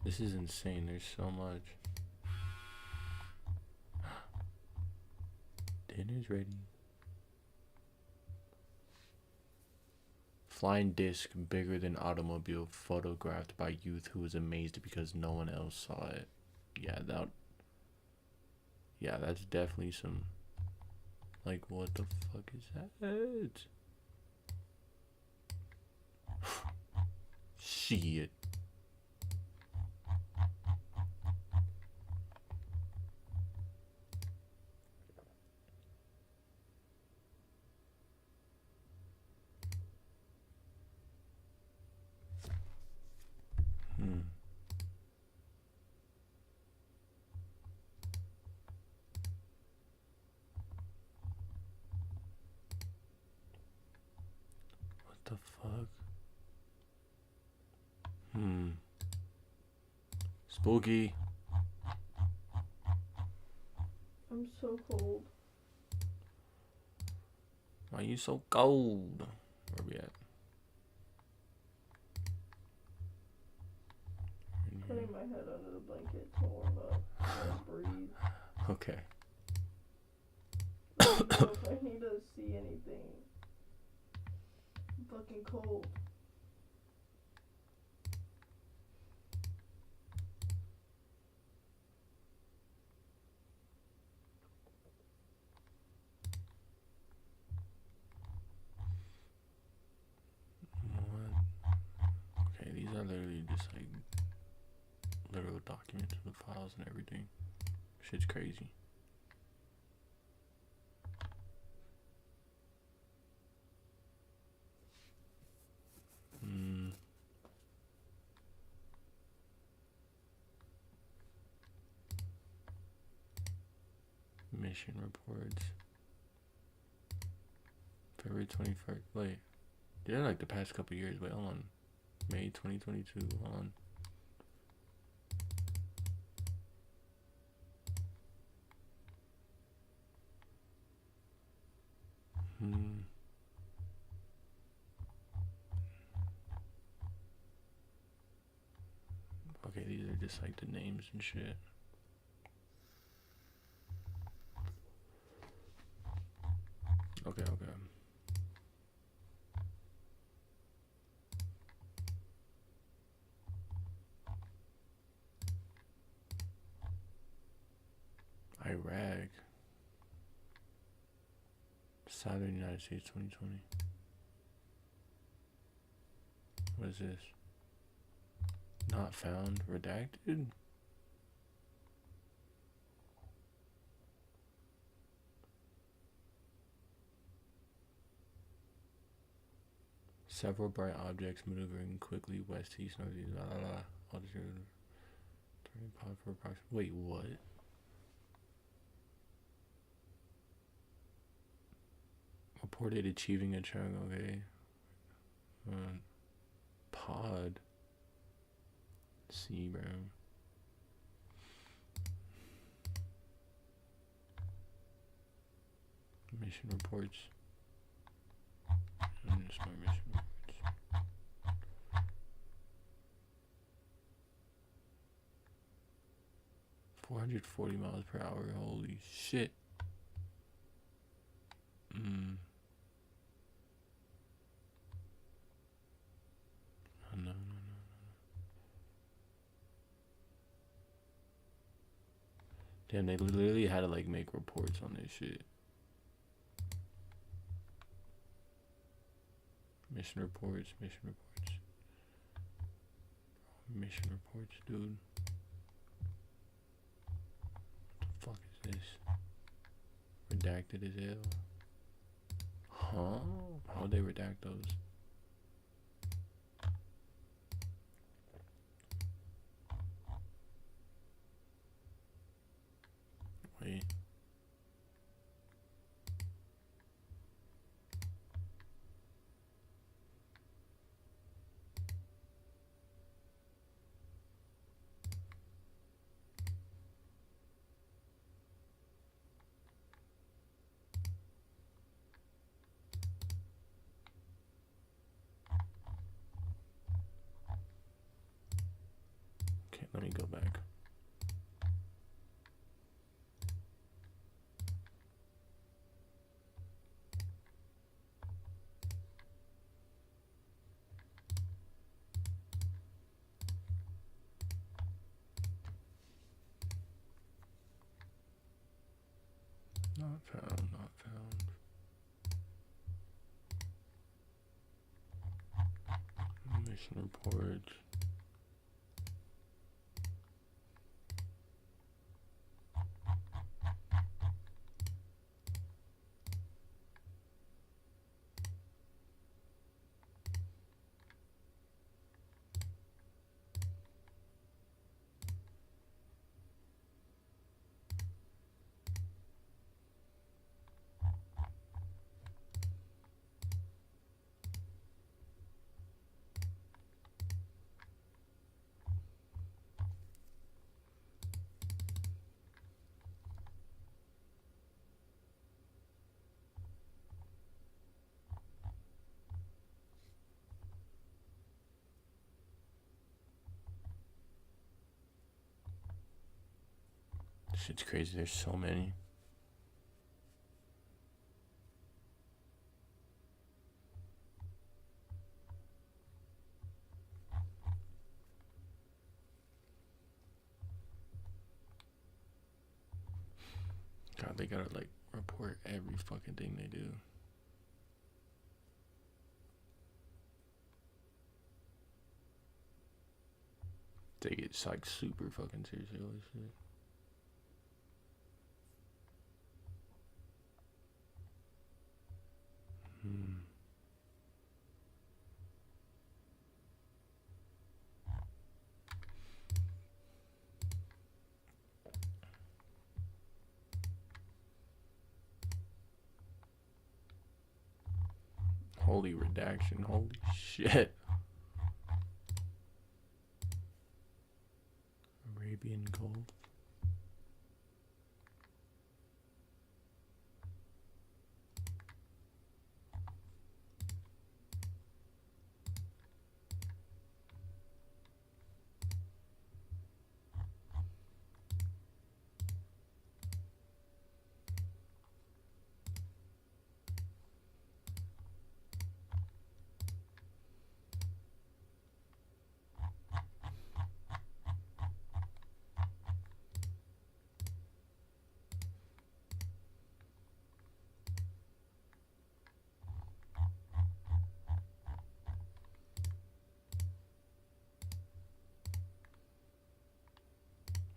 This is insane. There's so much. Dinner's ready. Flying disc bigger than automobile photographed by youth who was amazed because no one else saw it. Yeah, that's definitely some. Like, what the fuck is that? Shit. What the fuck? Spooky. I'm so cold. Why you so cold? Where we at? Putting my head under the blanket to warm up and breathe. Okay. I don't know if I need to see anything. I'm fucking cold. Okay, these are literally just like literal documents and the files and everything. Shit's crazy. Mission reports. February 21st. Wait. Yeah, like the past couple years. Wait, hold on. May 2022. Hold on. Okay, these are just like the names and shit. Okay. Iraq. Southern United States 2020. What is this? Not found. Redacted? Several bright objects maneuvering quickly west, east, northeast, blah, blah, blah. Altitude. Turning pod for approximately. Wait, what? Reported achieving a chunk, okay. Pod. See, bro. Mission reports. And just my mission reports. 440 miles per hour. Holy shit. No. Damn, they literally had to like make reports on this shit. Mission reports, dude. What the fuck is this? Redacted as hell. Huh? How'd they redact those? Wait. Okay, let me go back. Not found. Mission report. Shit's crazy, there's so many. God, they gotta like report every fucking thing they do. Take it like super fucking seriously. Holy shit. Holy redaction. Holy shit. Arabian Gulf.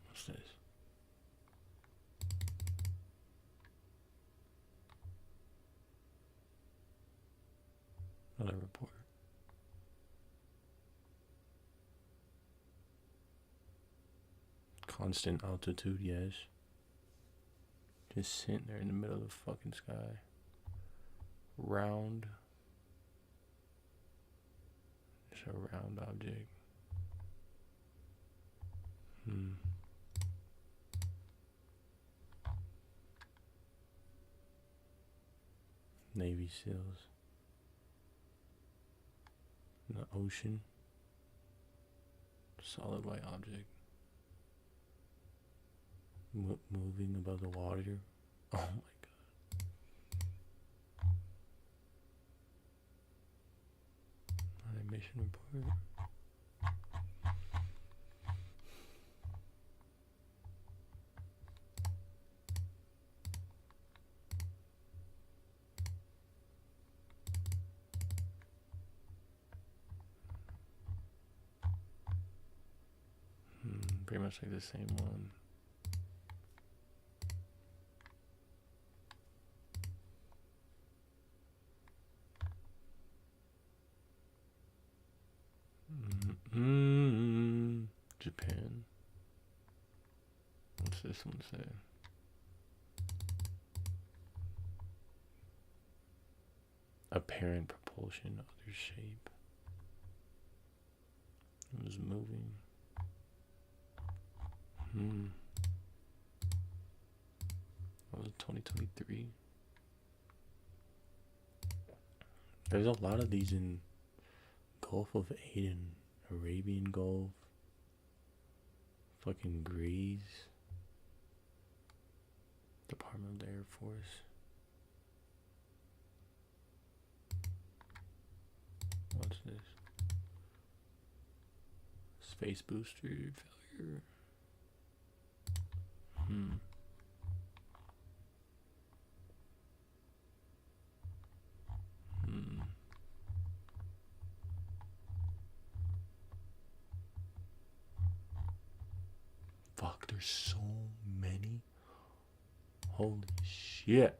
What's this? Another report. Constant altitude, yes. Just sitting there in the middle of the fucking sky. Round. It's a round object. Navy SEALs. In the ocean. Solid white object. Moving above the water. Oh my god. Alright, mission report. Pretty much like the same one. Japan. What's this one say? Apparent propulsion, other shape. It was moving. That was 2023. There's a lot of these in Gulf of Aden, Arabian Gulf, fucking Greece, Department of the Air Force. What's this? Space booster failure. Fuck, there's so many. Holy shit.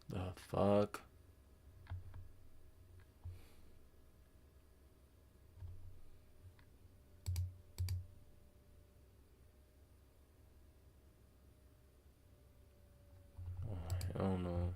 The fuck? Oh, hell no.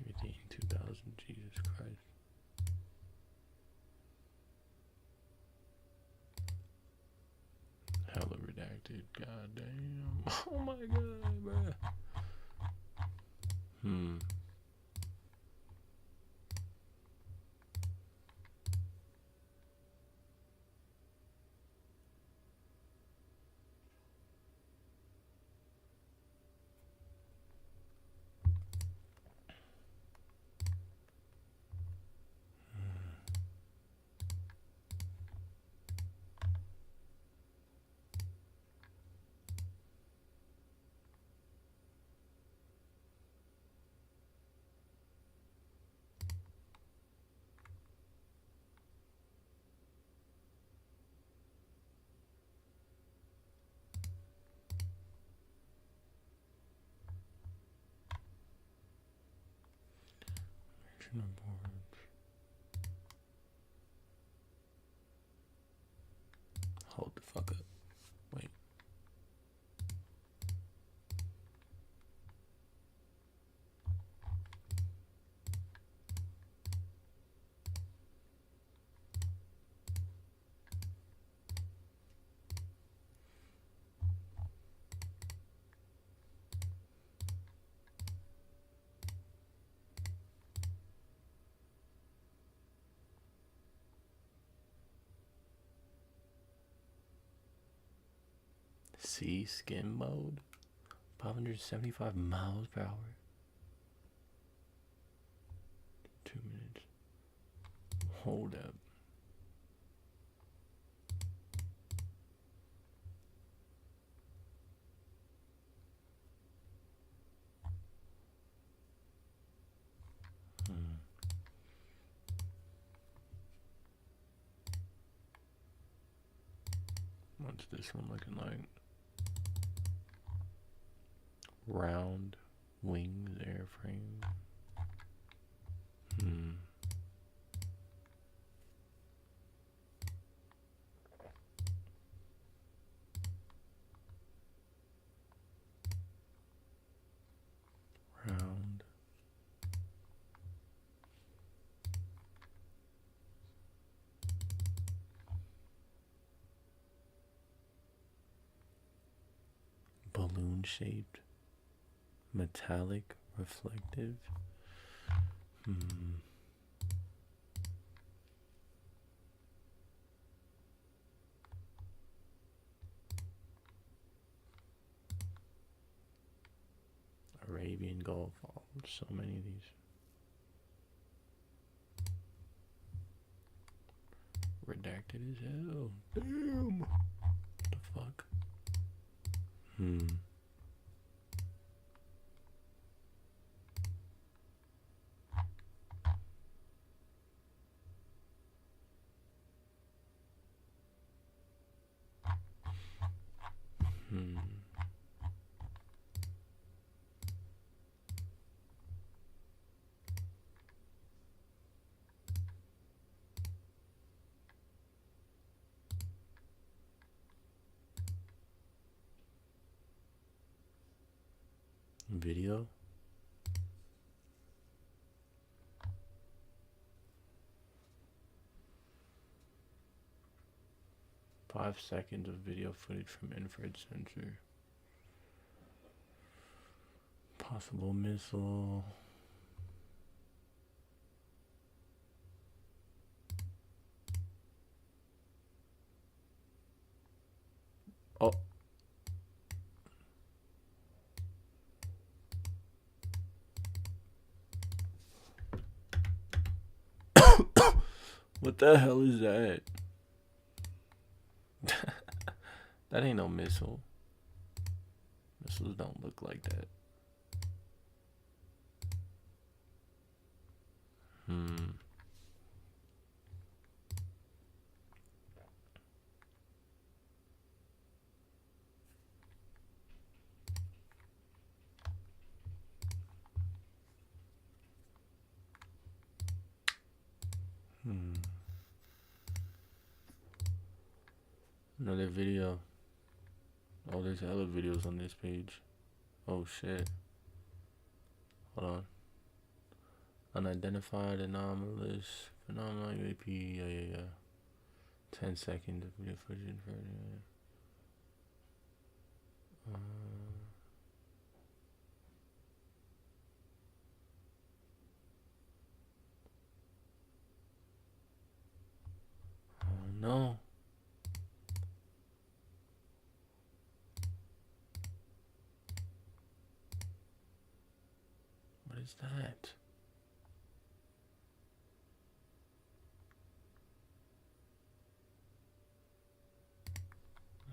1915, 2000, Jesus Christ. Hella redacted, goddamn. Oh my god, bruh. Boards. Hold the fuck up. Wait. C skin mode. 575 miles per hour. 2 minutes. Hold up. What's this one looking like? Round wings airframe. Round. Balloon shaped. Metallic reflective. Arabian Gulf. Oh, so many of these. Redacted as hell. Damn. What the fuck? Video. Five seconds of video footage from infrared sensor. Possible missile. Oh. What the hell is that? That ain't no missile. Missiles don't look like that. Another video. Oh, there's other videos on this page. Oh shit. Hold on. Unidentified anomalous phenomenon UAP. Yeah. 10 seconds of video footage for oh no. What is that?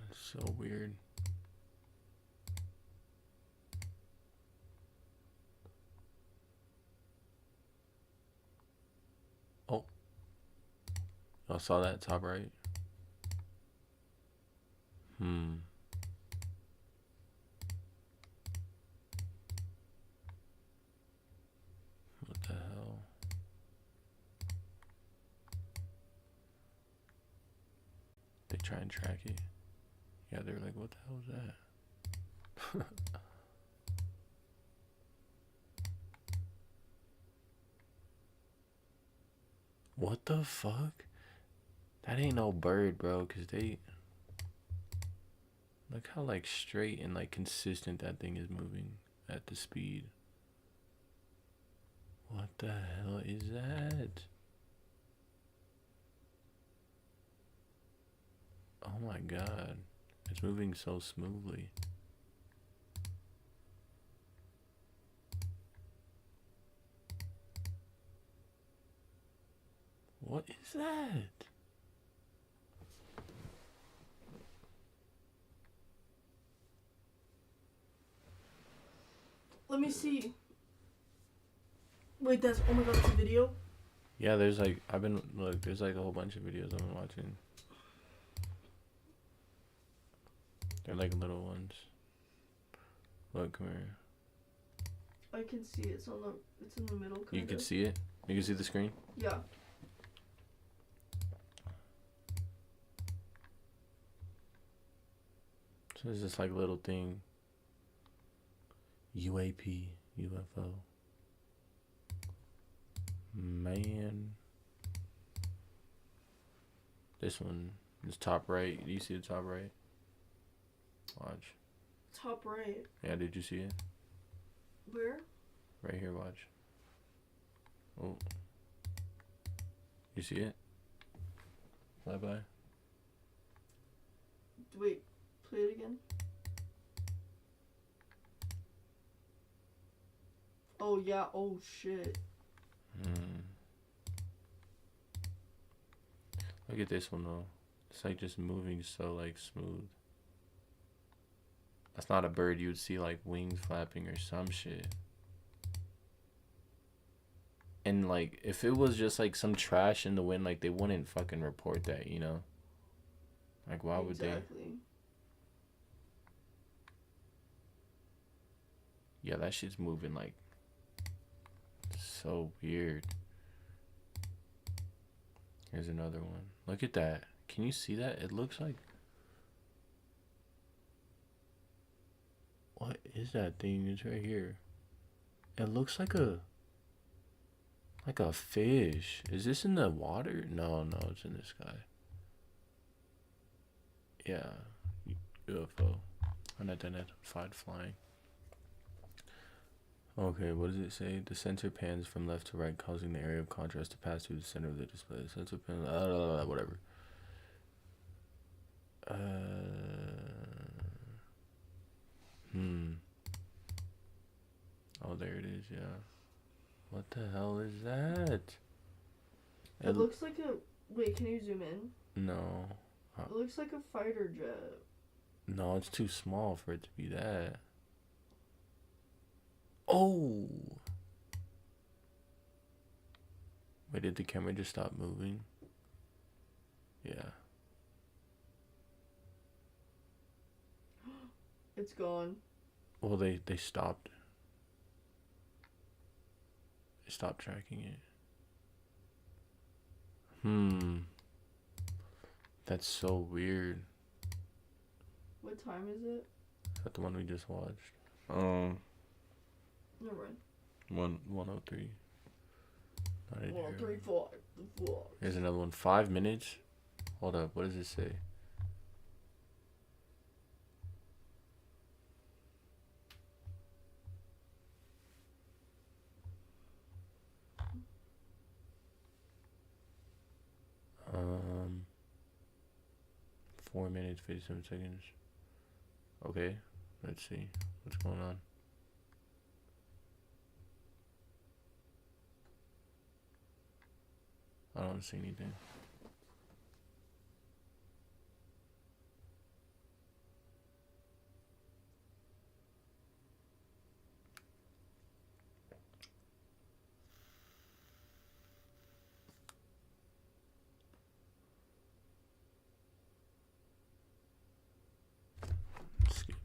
That's so weird. Oh. Y'all saw that top right? What the hell? They try and track it. Yeah, they're like, what the hell is that? What the fuck? That ain't no bird, bro, cause they look how like straight and like consistent that thing is moving at the speed. What the hell is that? Oh my god. It's moving so smoothly. What is that? Let me see. Wait, that's, oh my god, it's a video? Yeah, there's like, there's like a whole bunch of videos I've been watching. They're like little ones. Look, come here. I can see it. It's in the middle. Kinda. You can see it? You can see the screen? Yeah. So there's this like little thing. UAP, UFO. Man. This one is top right. Do you see the top right? Watch. Top right. Yeah, did you see it? Where? Right here, watch. Oh. You see it? Bye bye. Wait, play it again. Oh yeah, oh shit. Look at this one though. It's like just moving so like smooth. That's not a bird. You would see like wings flapping or some shit. And like if it was just like some trash in the wind, like they wouldn't fucking report that, you know? Like why would they? Yeah, that shit's moving like so weird. Here's another one. Look at that. Can you see that? It looks like, what is that thing? It's right here. It looks like a fish. Is this in the water? No, it's in the sky. Yeah. UFO. Unidentified flying. Okay, what does it say? The sensor pans from left to right, causing the area of contrast to pass through the center of the display. The sensor pan, whatever. Oh, there it is, yeah. What the hell is that? It looks like a, wait, can you zoom in? No. It looks like a fighter jet. No, it's too small for it to be that. Oh! Wait, did the camera just stop moving? Yeah. It's gone. Well, they stopped. They stopped tracking it. That's so weird. What time is it? Is that the one we just watched? Never mind. 1:03. Well, 3, 5. The vlog. Here's another one. 5 minutes. Hold up. What does it say? Um, 4 minutes, 57 seconds. Okay, let's see what's going on. I don't see anything. Skip.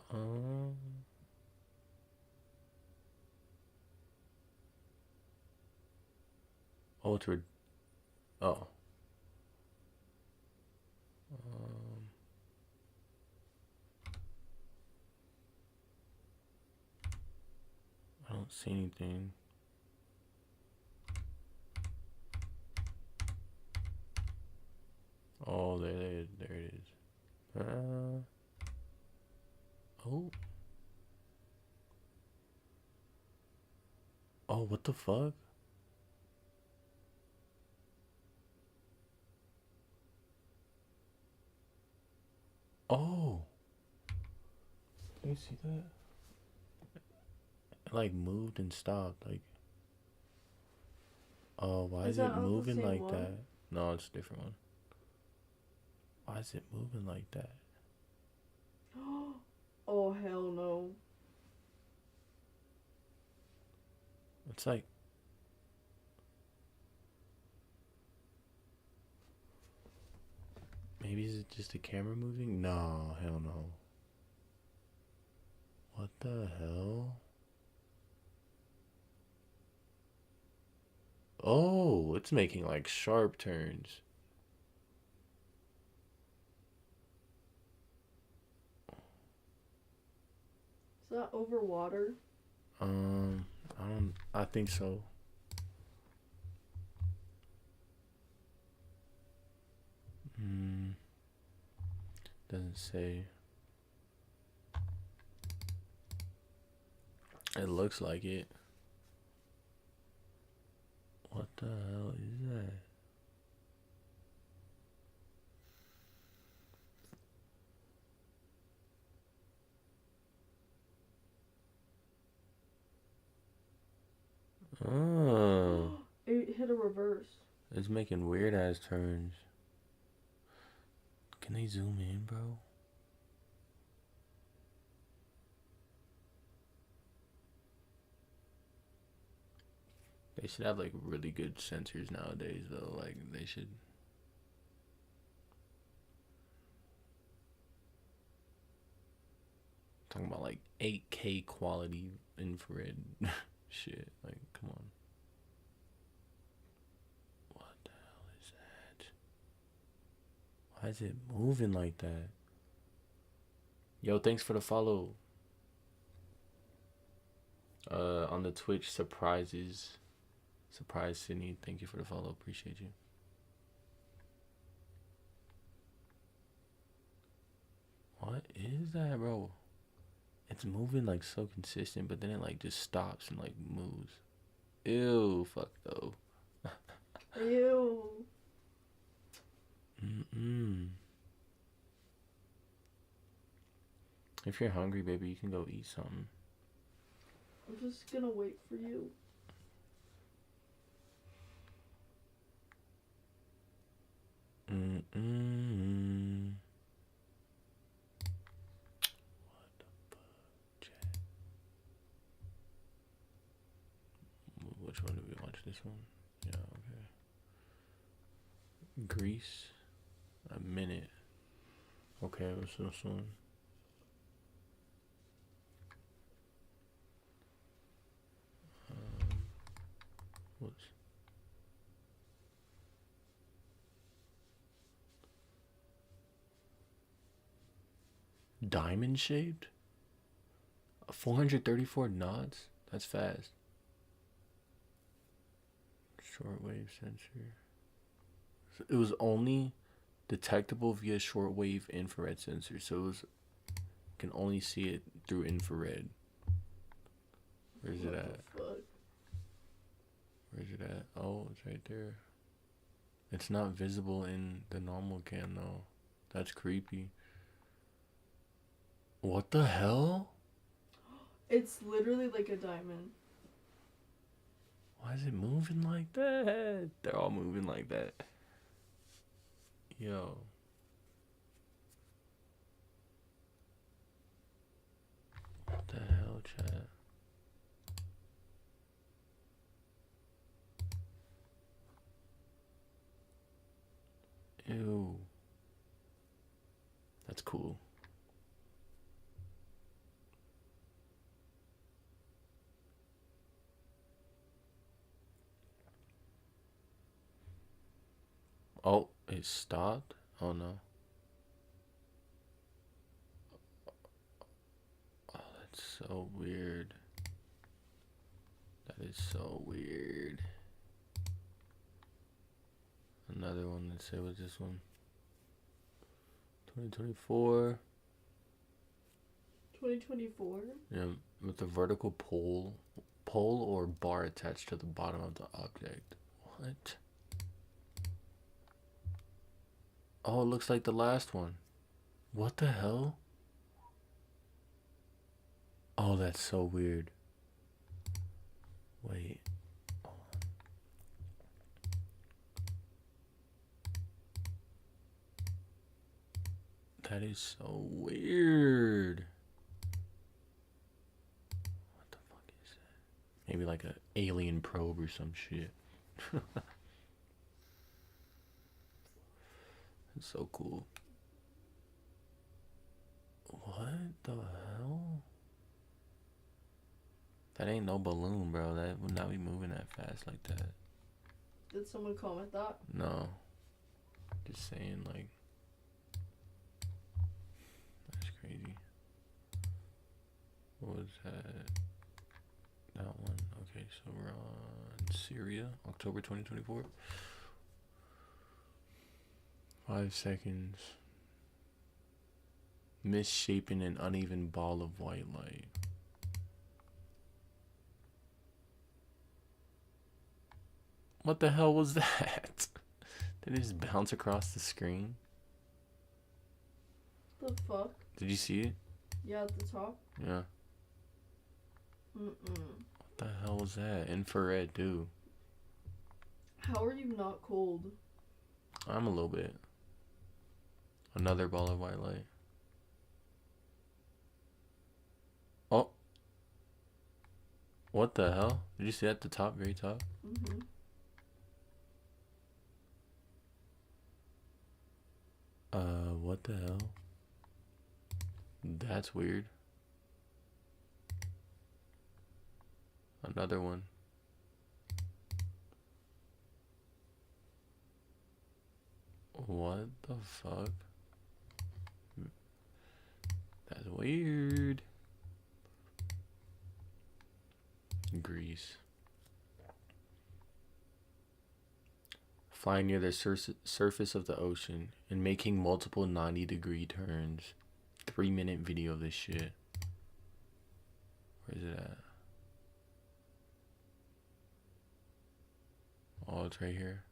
Um, Altered. Oh. I don't see anything. Oh, there it is. Oh. Oh, what the fuck? Oh. Can you see that? It like moved and stopped. Like, oh, why is it moving like that? No, it's a different one. Why is it moving like that? Oh, hell no. It's like, maybe is it just the camera moving? No, hell no. What the hell? Oh, it's making like sharp turns. Is that over water? I think so. Doesn't say. It looks like it. What the hell is that? Oh. It hit a reverse. It's making weird ass turns. Can they zoom in, bro? They should have like really good sensors nowadays though. Like they should. Talking about like 8K quality infrared shit. Like, come on. What the hell is that? Why is it moving like that? Yo, thanks for the follow. On the Twitch, Surprise Sydney. Thank you for the follow. Appreciate you. What is that, bro? It's moving like so consistent, but then it like just stops and like moves. Ew, fuck though. Ew. If you're hungry, baby, you can go eat something. I'm just gonna wait for you. What the fuck, chat? Which one did we watch? This one? Yeah, okay. Grease. A minute. Okay, what's this one? What's diamond shaped? 434 knots? That's fast. Shortwave sensor. It was only detectable via shortwave infrared sensor, so it was can only see it through infrared. Where's it at? Where's it at? Oh, it's right there. It's not visible in the normal cam though. That's creepy. What the hell? It's literally like a diamond. Why is it moving like that? They're all moving like that. Yo. What the hell, chat? Ew. That's cool. Oh, it stopped? Oh no. Oh, that's so weird. That is so weird. Another one, let's say, what's this one? 2024. 2024? Yeah, with a vertical pole or bar attached to the bottom of the object. What? Oh, it looks like the last one. What the hell? Oh, that's so weird. Wait. That is so weird. What the fuck is that? Maybe like an alien probe or some shit. It's so cool. What the hell? That ain't no balloon, bro. That would not be moving that fast like that. Did someone comment that? No. Just saying, like, that's crazy. What was that? That one. Okay, so we're on Syria, October 2024. 5 seconds. Misshapen and uneven ball of white light. What the hell was that? Did it just bounce across the screen? The fuck? Did you see it? Yeah, at the top. Yeah. Mm-mm. What the hell was that? Infrared, dude. How are you not cold? I'm a little bit. Another ball of white light. Oh. What the hell? Did you see at the top, very top? Mm-hmm. What the hell? That's weird. Another one. What the fuck? That's weird. Greece. Flying near the surface of the ocean and making multiple 90-degree turns. 3-minute video of this shit. Where is it at? Oh, it's right here.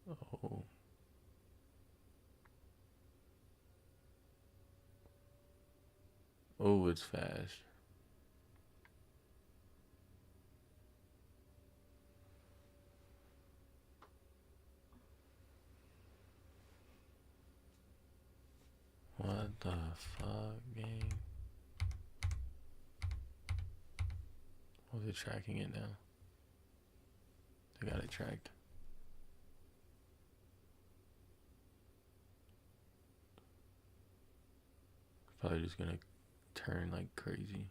Oh. Oh, it's fast. What the fuck, gang? Oh, they're tracking it now. They got it tracked. Probably just gonna turn like crazy.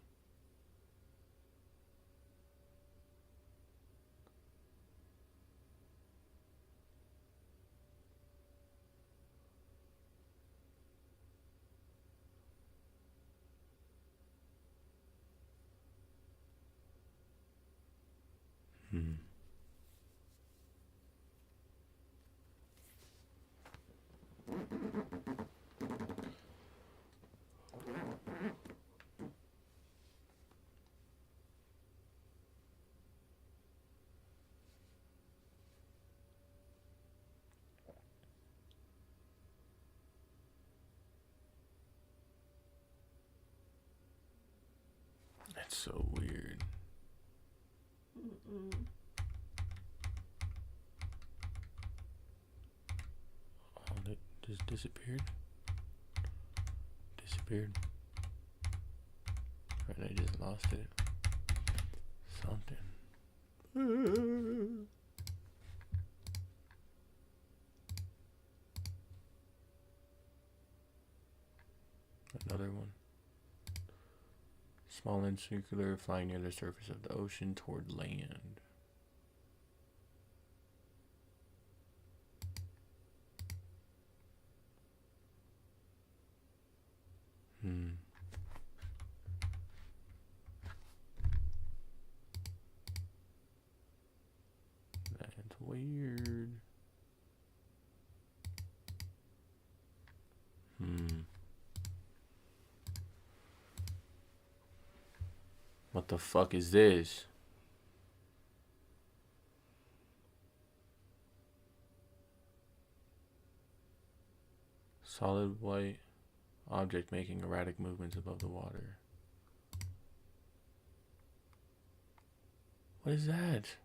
That's so weird. Oh, it just disappeared. And I just lost it. Something. Another one. Small and circular, flying near the surface of the ocean toward land. That's weird. What the fuck is this? Solid white object making erratic movements above the water. What is that?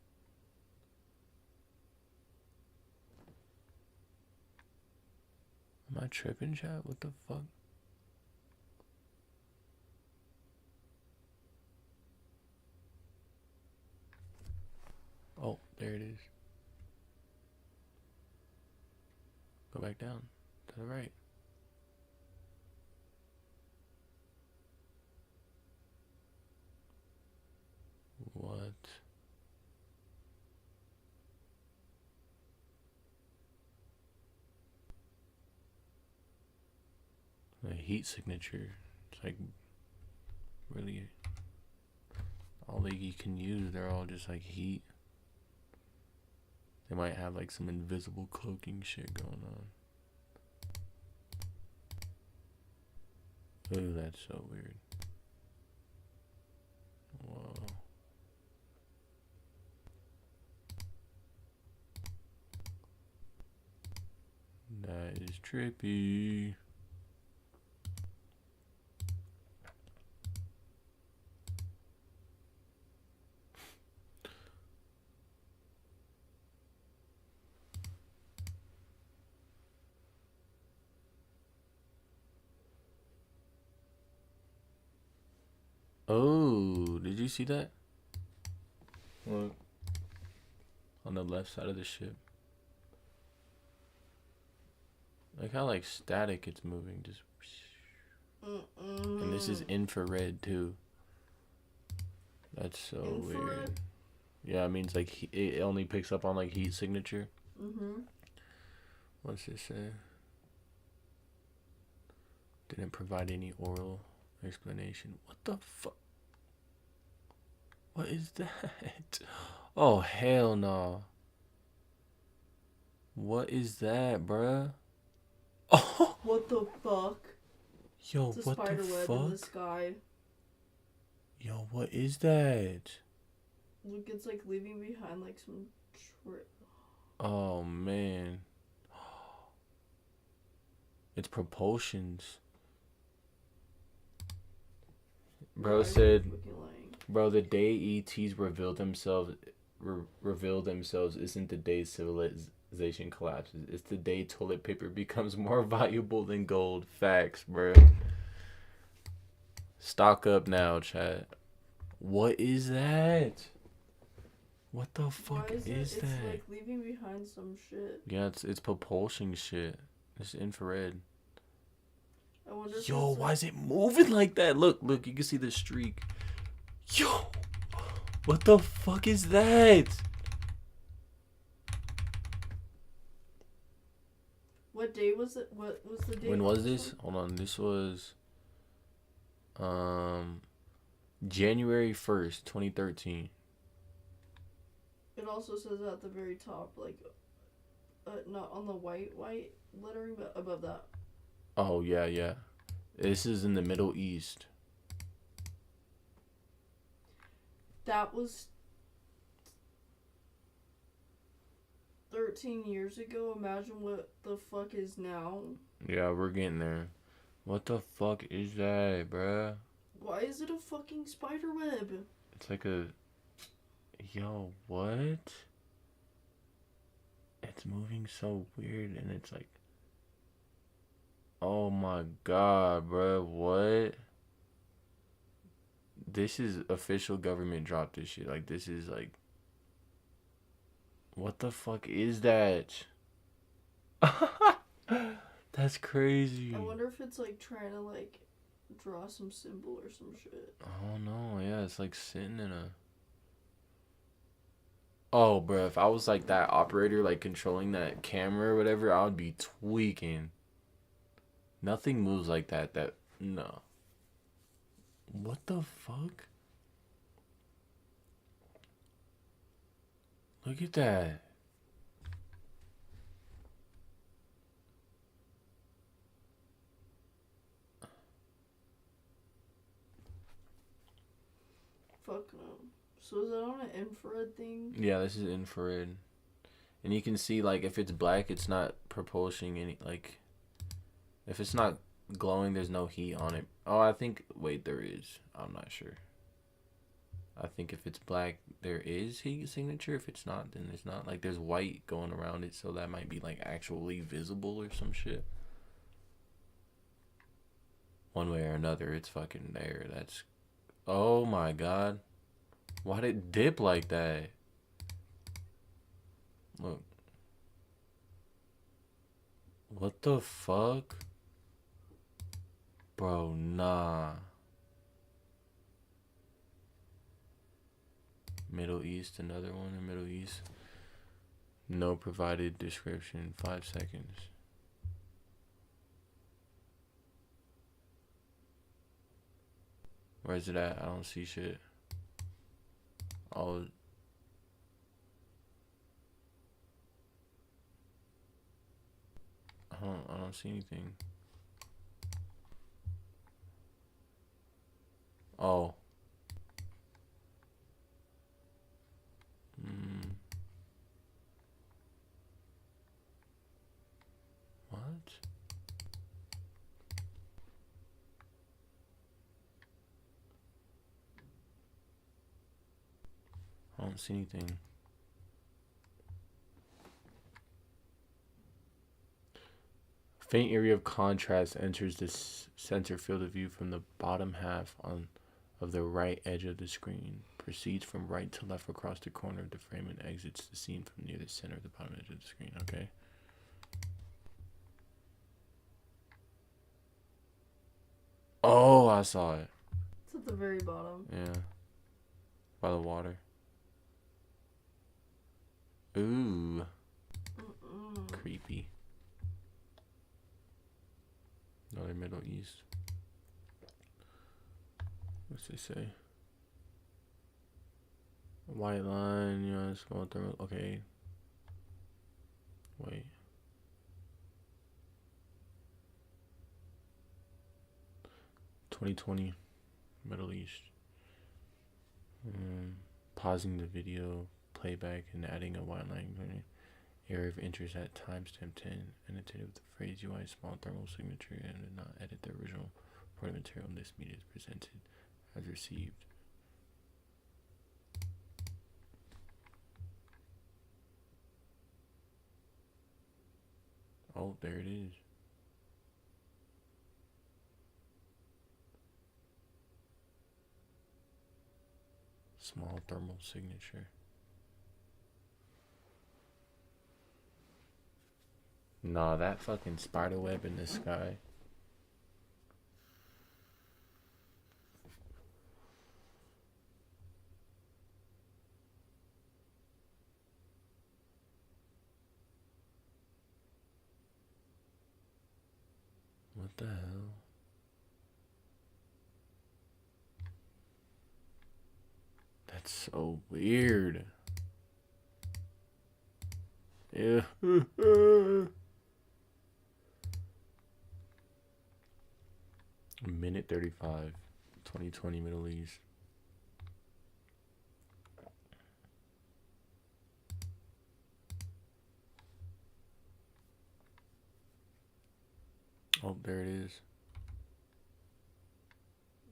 Am I tripping, chat? What the fuck? Oh, there it is. Go back down to the right. What? The heat signature. It's like really all that you can use. They're all just like heat. They might have like some invisible cloaking shit going on. Ooh, that's so weird. Whoa. That is trippy. Oh, did you see that? Look. On the left side of the ship. Like how like static it's moving, just. And this is infrared too. That's so weird. Yeah, it means like it only picks up on like heat signature. What's it say? Didn't provide any oral explanation. What the fuck? What is that? Oh, hell no. What is that, bruh? Oh! What the fuck? Yo, it's a what the spider web fuck? in the sky. Yo, what is that? Look, it's like leaving behind like some Oh, man. It's propulsions. Bro said, bro, the day ETs reveal themselves isn't the day civilization collapses. It's the day toilet paper becomes more valuable than gold. Facts, bro. Stock up now, chat. What is that? What the fuck is that? It's like leaving behind some shit. Yeah, it's propulsion shit. It's infrared. I wonder if Yo, it's why is it moving like that? Look, you can see the streak. Yo, what the fuck is that? What day was it? What was the day? When was this? Hold on, this was January 1st, 2013. It also says at the very top, like, not on the white lettering, but above that. Oh, yeah. This is in the Middle East. That was 13 years ago. Imagine what the fuck is now. Yeah, we're getting there. What the fuck is that, bruh? Why is it a fucking spider web? It's like a... Yo, what? It's moving so weird, and it's like... Oh my god, bruh, what? This is official government dropped this shit. Like, this is like... What the fuck is that? That's crazy. I wonder if it's like trying to like draw some symbol or some shit. Oh no, yeah, it's like sitting in a... Oh, bro, if I was like that operator, like controlling that camera or whatever, I would be tweaking. Nothing moves like that. No. What the fuck? Look at that. Fuck no. So is that on an infrared thing? Yeah, this is infrared. And you can see, like, if it's black, it's not propulsing any, like... If it's not glowing, there's no heat on it. Oh, I think... Wait, there is. I'm not sure. I think if it's black, there is heat signature. If it's not, then there's not. Like, there's white going around it, so that might be, like, actually visible or some shit. One way or another, it's fucking there. That's... Oh, my God. Why'd it dip like that? Look. What the fuck? Bro, nah. Middle East, another one in Middle East. No provided description. 5 seconds. Where's it at? I don't see shit. Oh. I don't see anything. Oh. What? I don't see anything. Faint area of contrast enters the center field of view from the bottom half of the right edge of the screen. Proceeds from right to left across the corner of the frame and exits the scene from near the center of the bottom edge of the screen. Okay. Oh, I saw it. It's at the very bottom. Yeah. By the water. Ooh. Creepy. Another Middle East. What's they say? White line, you know, small thermal. Okay. Wait. (2020) Middle East. Pausing the video playback and adding a white line area of interest at timestamp 10. Annotated with the phrase UI small thermal signature and did not edit the original recording material. This media is presented as received. Oh, there it is. Small thermal signature. Nah, that fucking spider web in the sky. What the hell? That's so weird. Yeah. A minute 35. 2020 Middle East. Oh, there it is.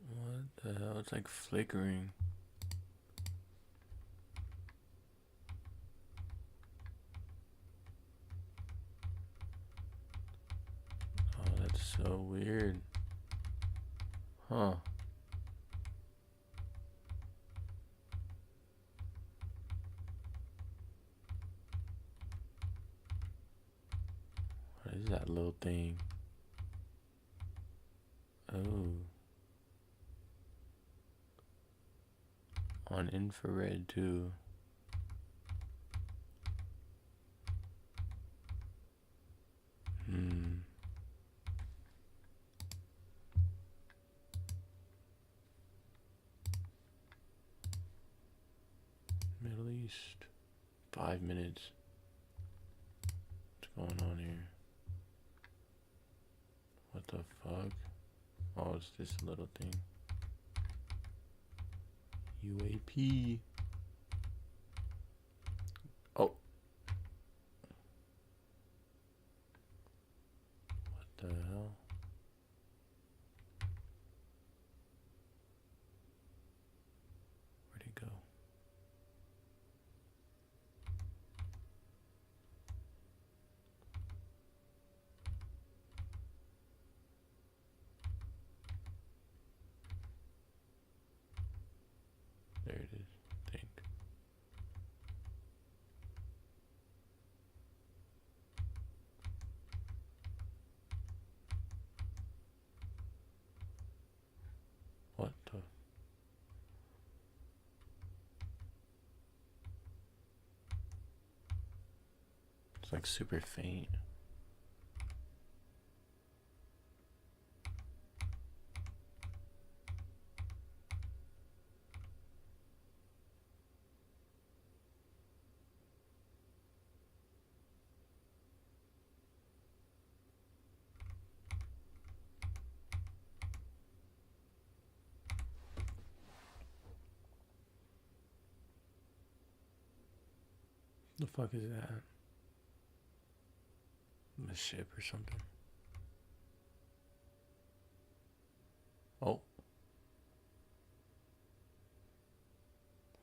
What the hell? It's like flickering. Oh, that's so weird. Huh. What is that little thing? Oh. On infrared too. Middle East. 5 minutes. What's going on here? What the fuck? Oh, it's this little thing. UAP. Oh. What the hell? Where'd it go? There it is, I think. What the? It's like super faint. The fuck is that? A ship or something? Oh.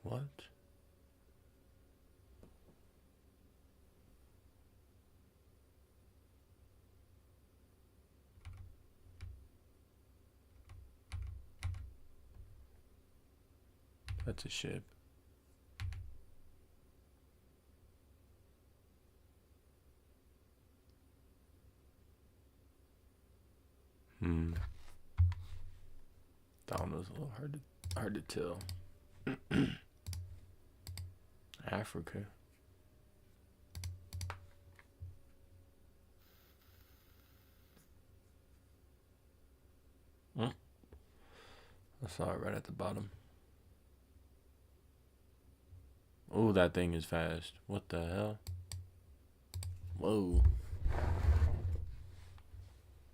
What? That's a ship. That one was a little hard to tell. Africa. I saw it right at the bottom. Oh, that thing is fast. What the hell? Whoa.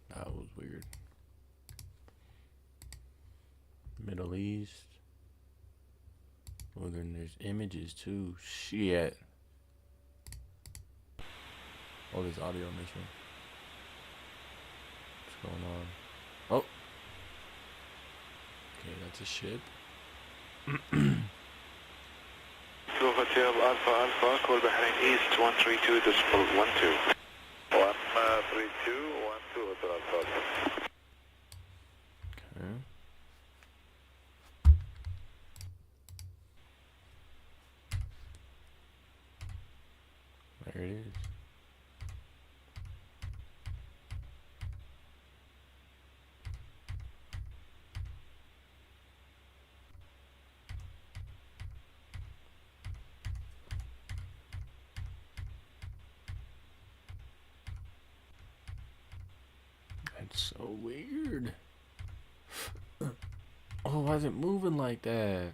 That was weird. Middle East. Oh, then there's images too. Shit. Oh, there's audio on this one. What's going on? Oh. Okay, that's a ship. Hotel Alpha Alpha, call Bahrain East 132.12. Hotel Alpha. Okay. There it is. That's so weird. Oh, why is it moving like that?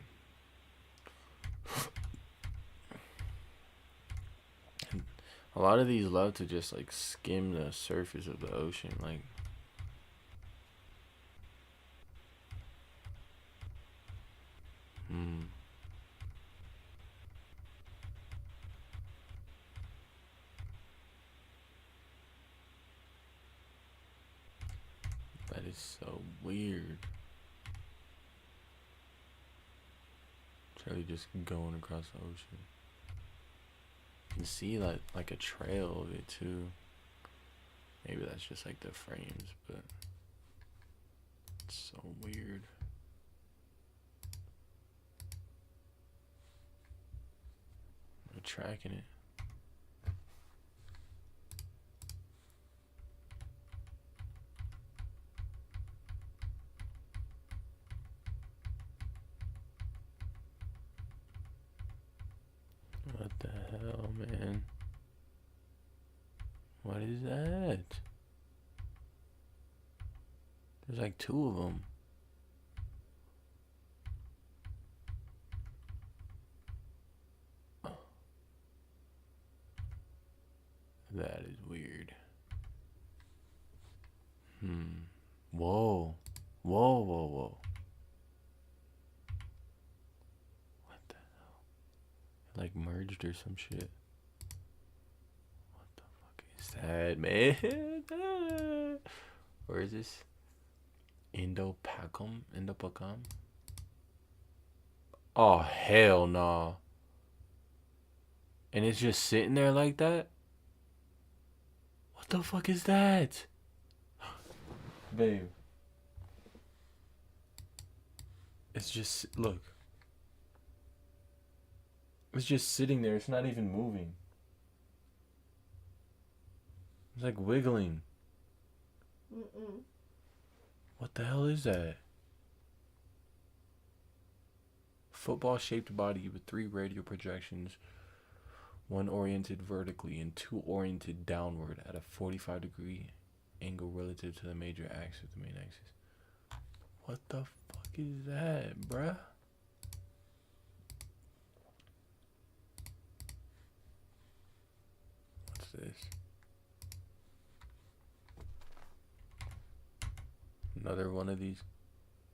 A lot of these love to just like skim the surface of the ocean, like. That is so weird. Charlie just going across the ocean. You can see like a trail of it too. Maybe that's just like the frames, but it's so weird. I'm tracking it. What the hell, man? What is that? There's like two of them. That is weird. Whoa. Whoa, whoa, whoa. What the hell? It like merged or some shit. What the fuck is that, man? Where is this? Indo-Pacom? Oh, hell nah. And it's just sitting there like that? What the fuck is that? Babe. It's just, look. It's just sitting there. It's not even moving. It's like wiggling. What the hell is that? Football-shaped body with 3 radial projections, 1 oriented vertically and 2 oriented downward at a 45-degree angle relative to the major axis of the main axis. What the fuck is that, bruh? What's this? Another one of these.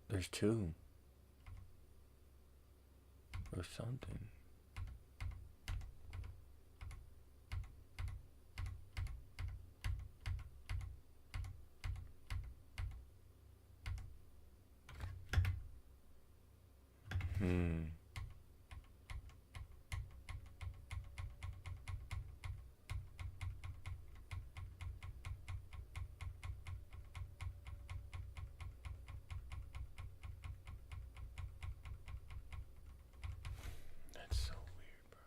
There's 2. Or something. That's so weird, bro.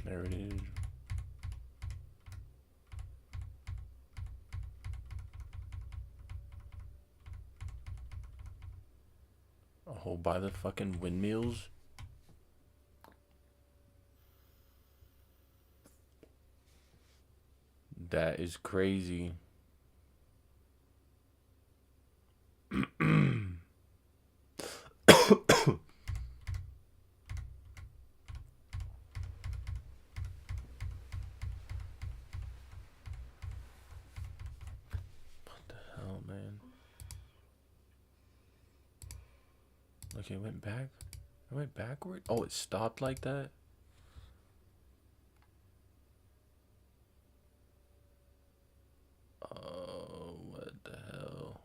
There it is. Oh, by the fucking windmills. That is crazy. Man. Okay, it went back. It went backward? Oh, it stopped like that? Oh, what the hell?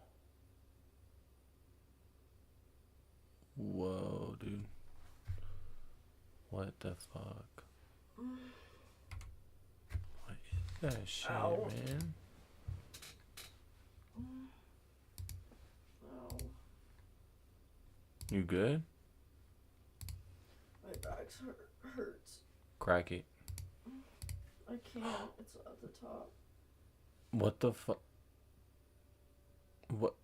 What the fuck? What is that shit, Ow. man? Ow. You good? My back hurts. Crack it. I can't. It's at the top. What the fuck? What?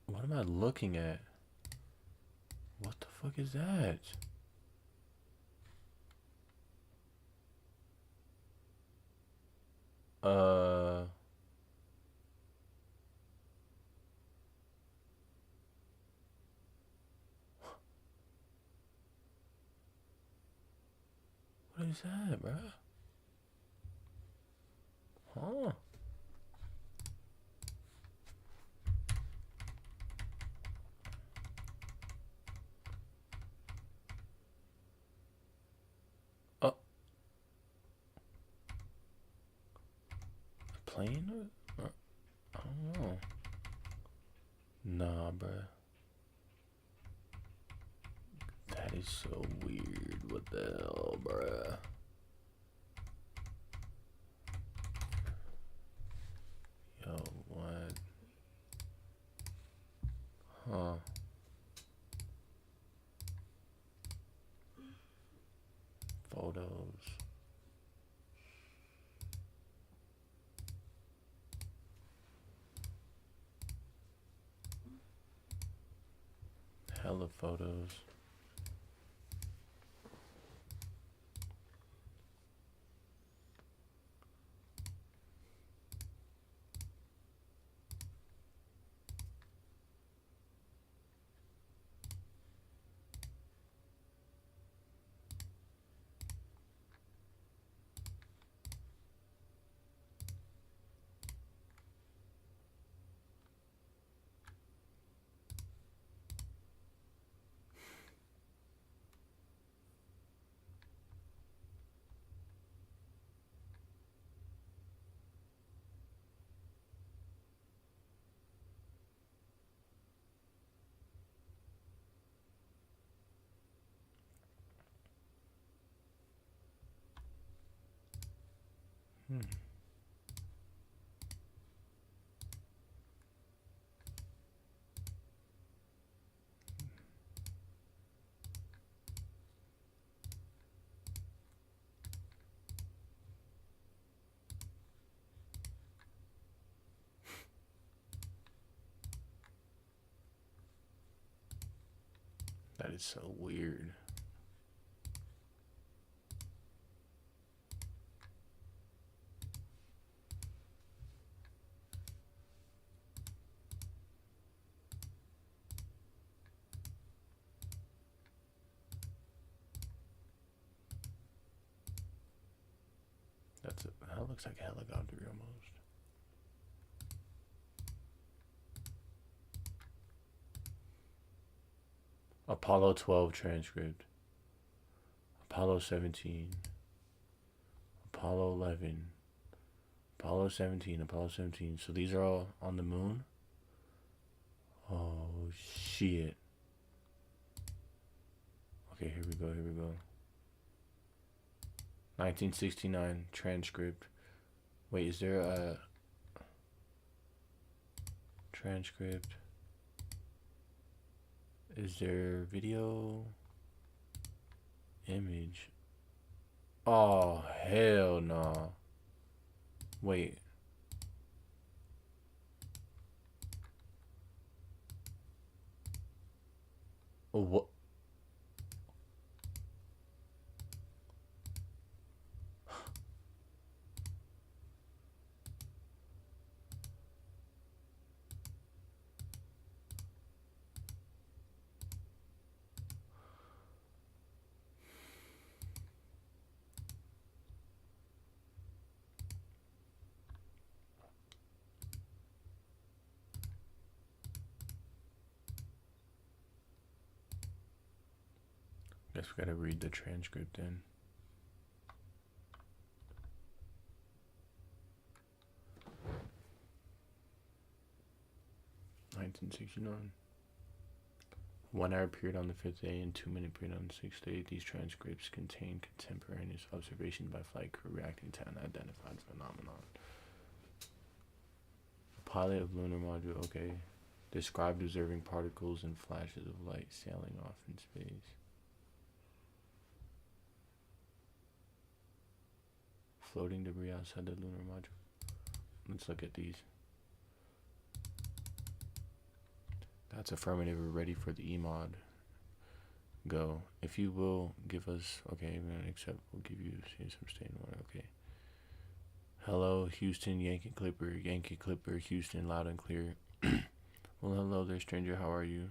What am I looking at? What the fuck is that? What is that, bruh? Huh? Oh. A plane? I don't know. Nah, bruh. That is so weird. What the hell, bruh? Yo, what? Huh? Photos. Hella photos. That is so weird. That looks like a helicopter almost. Apollo 12 transcript. Apollo 17. Apollo 11. Apollo 17. Apollo 17. So these are all on the moon? Oh, shit. Okay, here we go. 1969 transcript. Wait, is there a transcript? Is there video? Image? Oh, hell no. Wait. What? Guess we gotta read the transcript then. (1969) 1 hour period on the 5th day and 2 minute period on the 6th day. These transcripts contain contemporaneous observations by flight crew reacting to unidentified phenomenon. A pilot of lunar module, okay. Described observing particles and flashes of light sailing off in space. Floating debris outside the lunar module. Let's look at these. That's affirmative. We're ready for the EMOD. Go. If you will give us, okay, we're gonna accept. We'll give you some statement. Okay. Hello, Houston, Yankee Clipper, Houston, loud and clear. Well, hello there, stranger. How are you?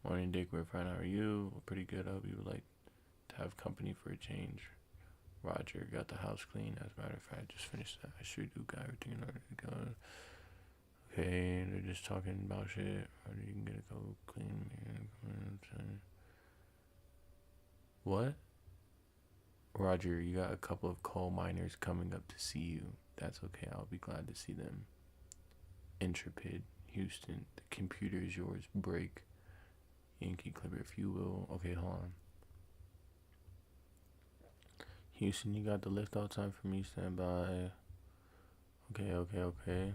Morning, Dick. We're fine. How are you? We're pretty good. I hope you would like to have company for a change. Roger. Got the house clean. As a matter of fact, just finished that. I sure do got everything in order to go. Okay, they're just talking about shit. Or you can get it go clean. What? Roger, you got a couple of coal miners coming up to see you. That's okay. I'll be glad to see them. Intrepid, Houston. The computer is yours. Break. Yankee Clipper, if you will. Okay, hold on. Houston, you got the lift out time for me. Stand by. Okay. Okay.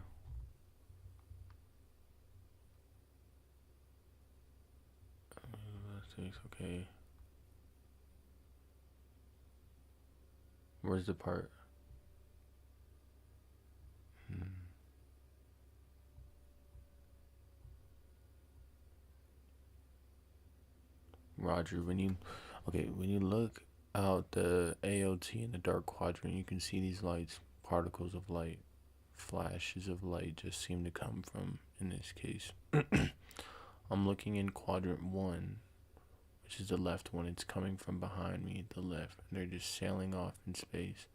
Where's the part? Roger, when you look out the AOT in the dark quadrant, you can see these lights, particles of light, flashes of light just seem to come from, in this case. I'm looking in quadrant 1, which is the left one. It's coming from behind me, the left, and they're just sailing off in space.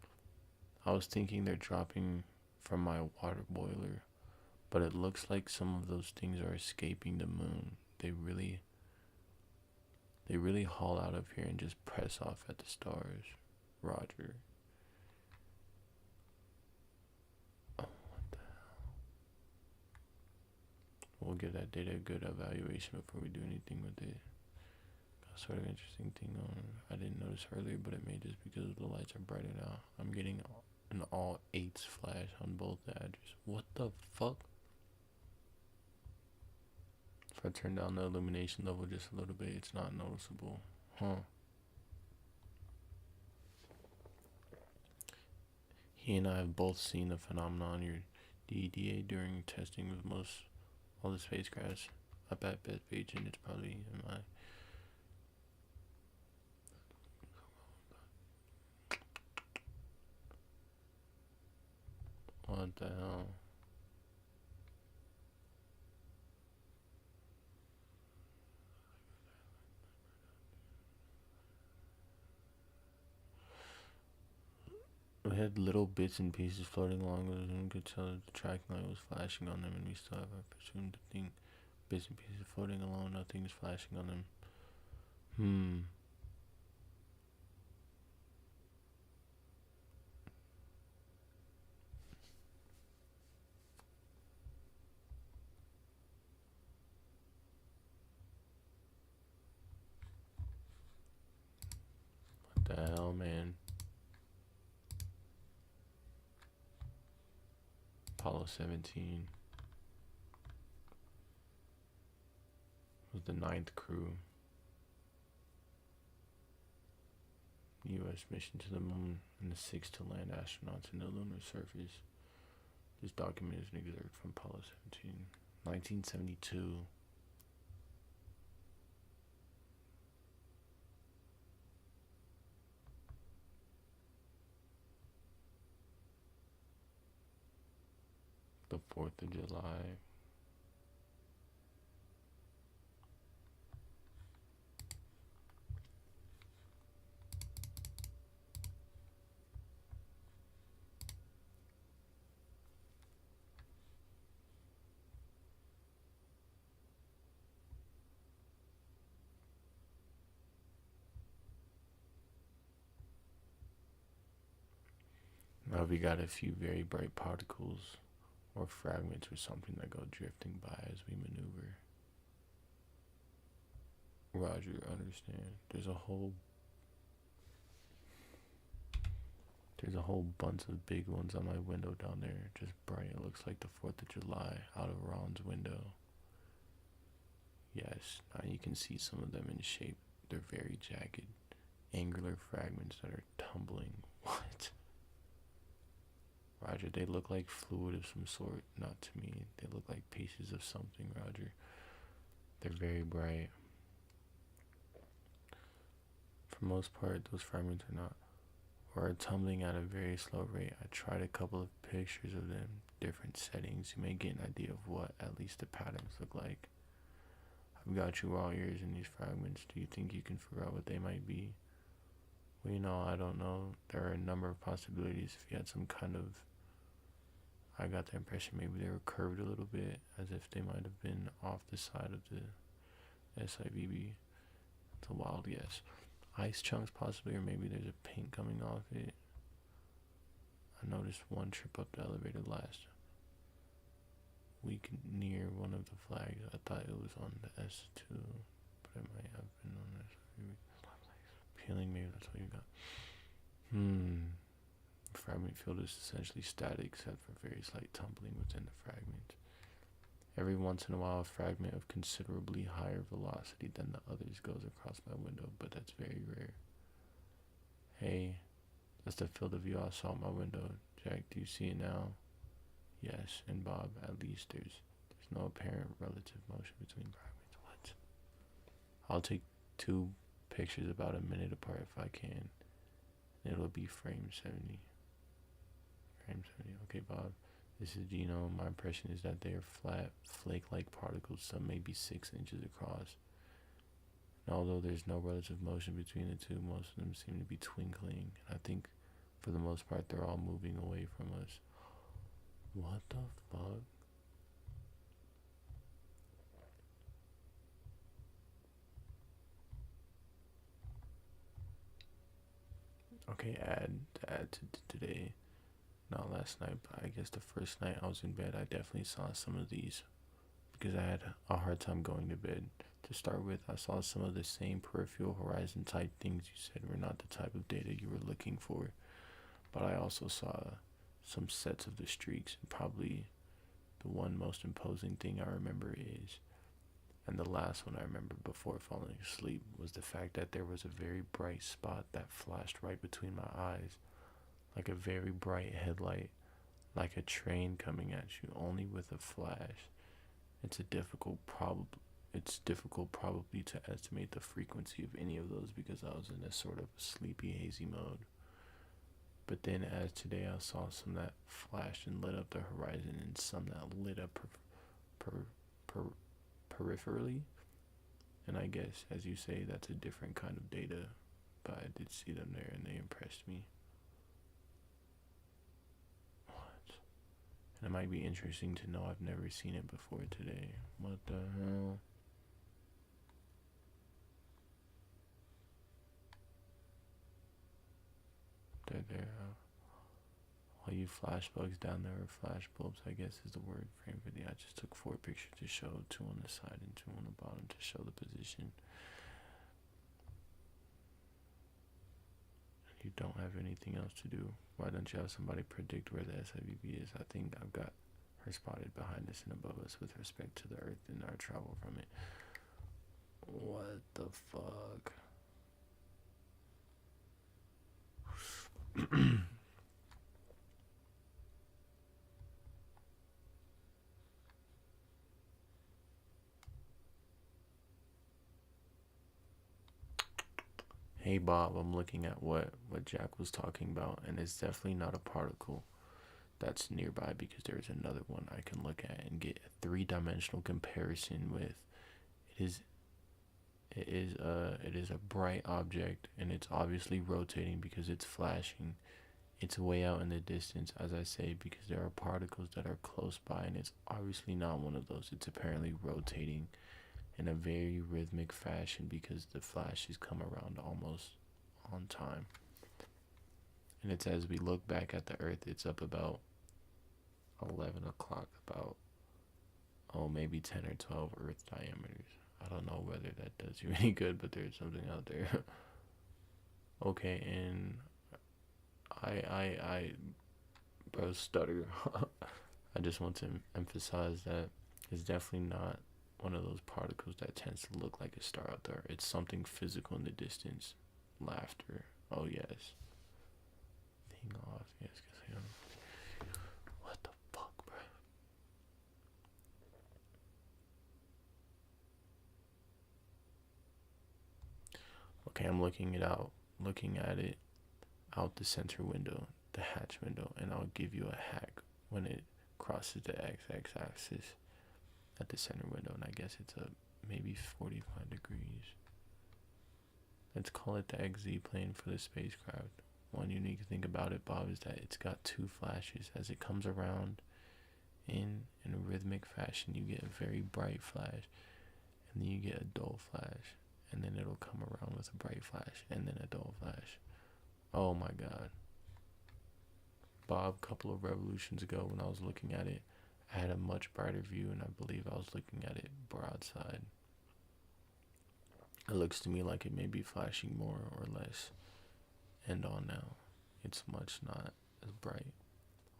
I was thinking they're dropping from my water boiler, but it looks like some of those things are escaping the moon. They really haul out of here and just press off at the stars. Roger. Oh, what the hell? We'll give that data a good evaluation before we do anything with it. Got sort of interesting thing on. I didn't notice earlier, but it may just because the lights are brighter now. I'm getting an all 8s flash on both the edges. What the fuck? If I turn down the illumination level just a little bit, it's not noticeable. Huh. He and I have both seen the phenomenon your DEDA during testing with all the spacecrafts up at Bethpage, and it's probably in my... What the hell? We had little bits and pieces floating along with us, and we could tell that the tracking light was flashing on them, and we still have, I presume, the thing, bits and pieces floating along, nothing is flashing on them. What the hell, man? Apollo 17 was the 9th crew. U.S. mission to the moon, and the 6th to land astronauts in the lunar surface. This document is an excerpt from Apollo 17, 1972. The 4th of July. Now we got a few very bright particles or fragments or something that go drifting by as we maneuver. Roger, understand. There's a whole bunch of big ones on my window down there, just bright. It looks like the 4th of July out of Ron's window. Yes, now you can see some of them in shape. They're very jagged, angular fragments that are tumbling. What? Roger, they look like fluid of some sort. Not to me. They look like pieces of something, Roger. They're very bright. For most part, those fragments are not, or are tumbling at a very slow rate. I tried a couple of pictures of them, different settings. You may get an idea of what at least the patterns look like. I've got you all ears in these fragments. Do you think you can figure out what they might be? Well, you know, I don't know. There are a number of possibilities. If you had some kind of, I got the impression maybe they were curved a little bit, as if they might have been off the side of the SIVB. It's a wild guess. Ice chunks possibly, or maybe there's a paint coming off it. I noticed one trip up the elevator last week near one of the flags. I thought it was on the S2, but it might have been on the SIVB. Peeling, maybe that's what you got. The fragment field is essentially static except for very slight tumbling within the fragment. Every once in a while, a fragment of considerably higher velocity than the others goes across my window, but that's very rare. Hey, that's the field of view I saw out my window. Jack, do you see it now? Yes, and Bob, at least there's no apparent relative motion between fragments. What? I'll take 2 pictures about a minute apart if I can. It'll be frame 70. Frame 70. Okay, Bob. This is Gino. My impression is that they are flat, flake-like particles. Some may be 6 inches across. And although there's no relative motion between the two, most of them seem to be twinkling. And I think, for the most part, they're all moving away from us. What the fuck? Okay, add to today. Not last night, but I guess the first night I was in bed, I definitely saw some of these because I had a hard time going to bed. To start with, I saw some of the same peripheral horizon type things you said were not the type of data you were looking for, but I also saw some sets of the streaks, and probably the one most imposing thing I remember is, and the last one I remember before falling asleep, was the fact that there was a very bright spot that flashed right between my eyes, like a very bright headlight, like a train coming at you, only with a flash. It's difficult probably to estimate the frequency of any of those because I was in a sort of sleepy, hazy mode. But then as today I saw some that flashed and lit up the horizon and some that lit up peripherally. And I guess, as you say, that's a different kind of data, but I did see them there and they impressed me. And it might be interesting to know I've never seen it before today. What the hell? They're there. All you flash bugs down there, or flash bulbs, I guess is the word frame video. I just took 4 pictures to show, 2 on the side and 2 on the bottom to show the position. You don't have anything else to do. Why don't you have somebody predict where the SIVB is? I think I've got her spotted behind us and above us with respect to the Earth and our travel from it. What the fuck? Hey Bob, I'm looking at what Jack was talking about, and it's definitely not a particle that's nearby because there's another one I can look at and get a 3-dimensional comparison with. It is a bright object, and it's obviously rotating because it's flashing. It's way out in the distance, as I say, because there are particles that are close by, and it's obviously not one of those. It's apparently rotating in a very rhythmic fashion because the flashes come around almost on time. And it's as we look back at the Earth, it's up about 11 o'clock, about maybe 10 or 12 Earth diameters. I don't know whether that does you any good, but there's something out there. Okay, and bro, stutter. I just want to emphasize that it's definitely not one of those particles that tends to look like a star out there. It's something physical in the distance. Laughter. Oh, yes. Thing off. Yes, what the fuck, bro? Okay, I'm looking at it out the center window, the hatch window, and I'll give you a hack when it crosses the x-axis at the center window, and I guess it's maybe 45 degrees. Let's call it the XZ plane for the spacecraft. One unique thing about it, Bob, is that it's got two flashes. As it comes around in a rhythmic fashion, you get a very bright flash, and then you get a dull flash, and then it'll come around with a bright flash, and then a dull flash. Oh my god. Bob, a couple of revolutions ago when I was looking at it, I had a much brighter view, and I believe I was looking at it broadside. It looks to me like it may be flashing more or less. And on now, it's much not as bright.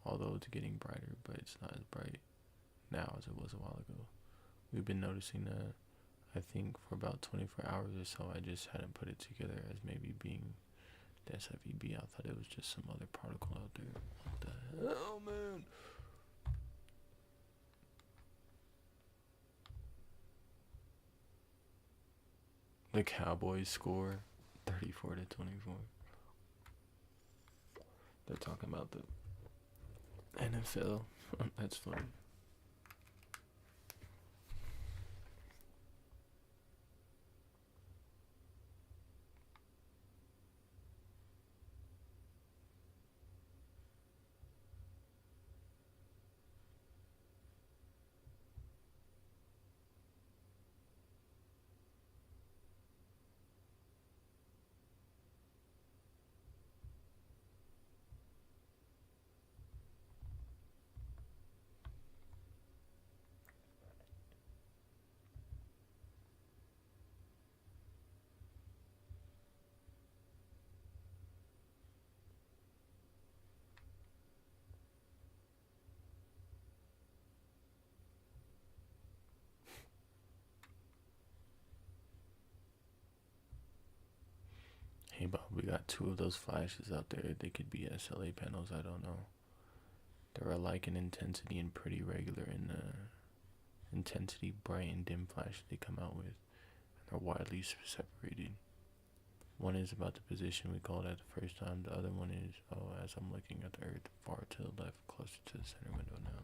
Although it's getting brighter, but it's not as bright now as it was a while ago. We've been noticing that, I think, for about 24 hours or so. I just hadn't put it together as maybe being the SIVB. I thought it was just some other particle out there. What the hell, man? The Cowboys score 34-24. They're talking about the NFL. That's funny. Hey, Bob, we got two of those flashes out there. They could be SLA panels, I don't know. They're alike in intensity and pretty regular in the intensity, bright and dim flash they come out with. And they're widely separated. One is about the position we called at the first time. The other one is, as I'm looking at the Earth, far to the left, closer to the center window now.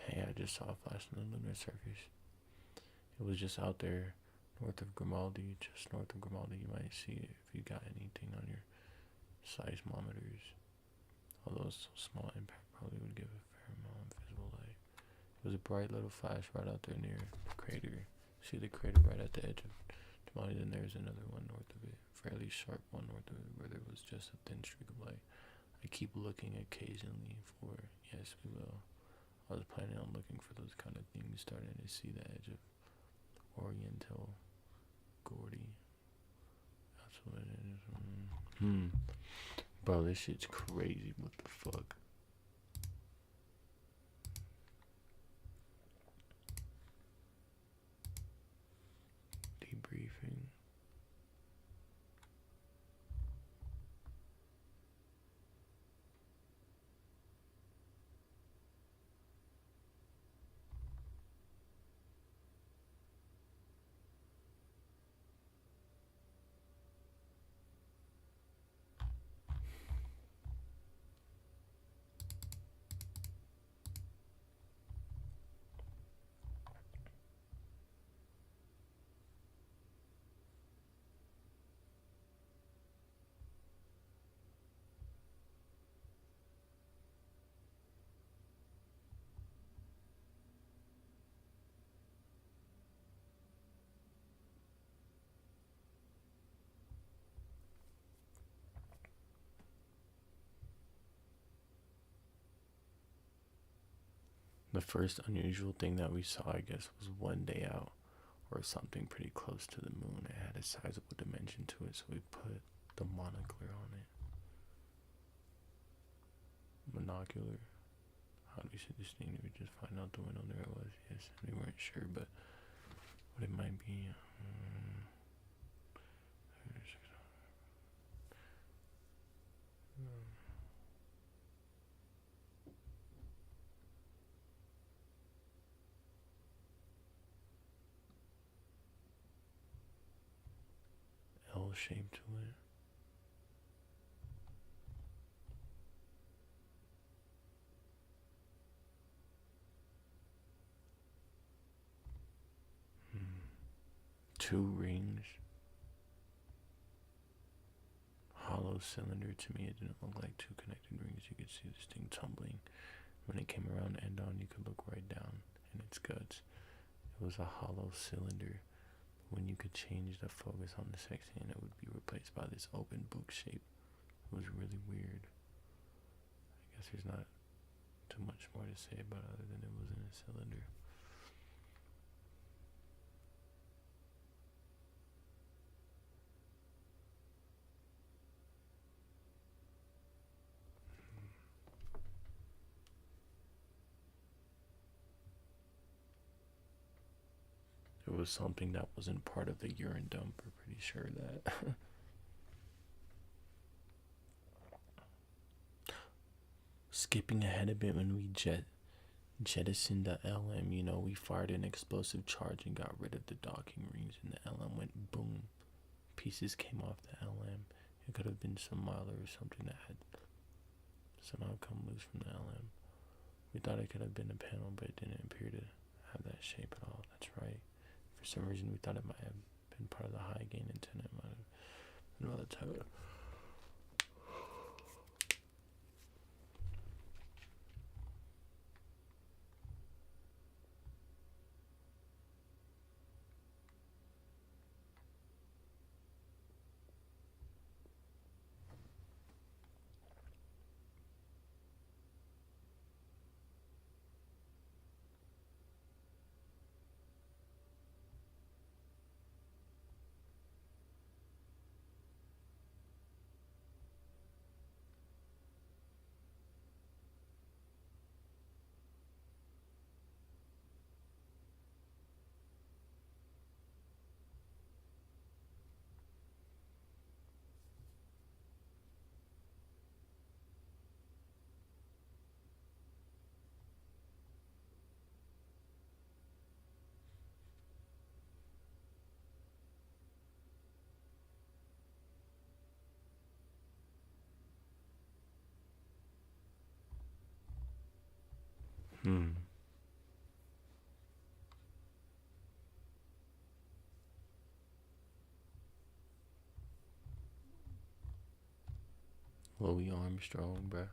Hey, I just saw a flash on the lunar surface. It was just out there north of Grimaldi, just north of Grimaldi. You might see it if you got anything on your seismometers. Although it's so small, impact probably would give a fair amount of visible light. It was a bright little flash right out there near the crater. See the crater right at the edge of Grimaldi, then there's another one north of it. Fairly sharp one north of it where there was just a thin streak of light. I keep looking occasionally for, yes, we will. I was planning on looking for those kind of things, starting to see the edge of Oriental Gordy. That's what it is. Bro, this shit's crazy. What the fuck? Debriefing. The first unusual thing that we saw, I guess, was one day out or something pretty close to the moon. It had a sizable dimension to it, so we put the monocular on it. Monocular. How do we say this thing? Did we just find out the window there it was? Yes, we weren't sure, but what it might be. L shape to it. Two rings. Hollow cylinder. To me, it didn't look like two connected rings. You could see this thing tumbling. When it came around end on, you could look right down in its guts. It was a hollow cylinder. When you could change the focus on the section, it would be replaced by this open book shape. It was really weird. I guess there's not too much more to say about it other than it was in a cylinder. It was something that wasn't part of the urine dump. We're pretty sure that. Skipping ahead a bit, when we jettisoned the LM, you know, we fired an explosive charge and got rid of the docking rings, and the LM went boom. Pieces came off the LM. It could have been some miler or something that had somehow come loose from the LM. We thought it could have been a panel, but it didn't appear to have that shape at all. That's right. For some reason, we thought it might have been part of the high gain antenna. It might have been another type of. Louis Armstrong, bruh.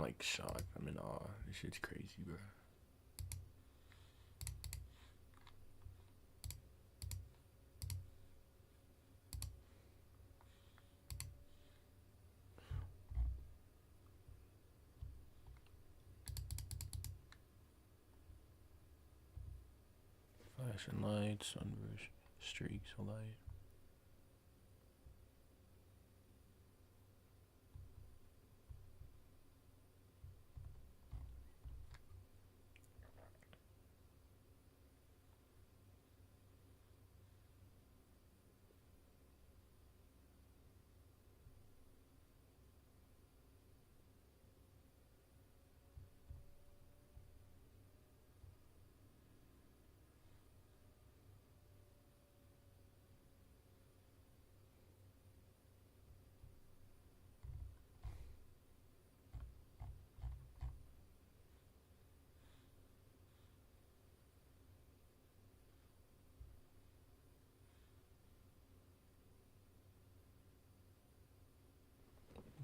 like shocked. I'm in awe. This shit's crazy, bro. Flashing lights, sunburst, streaks of light.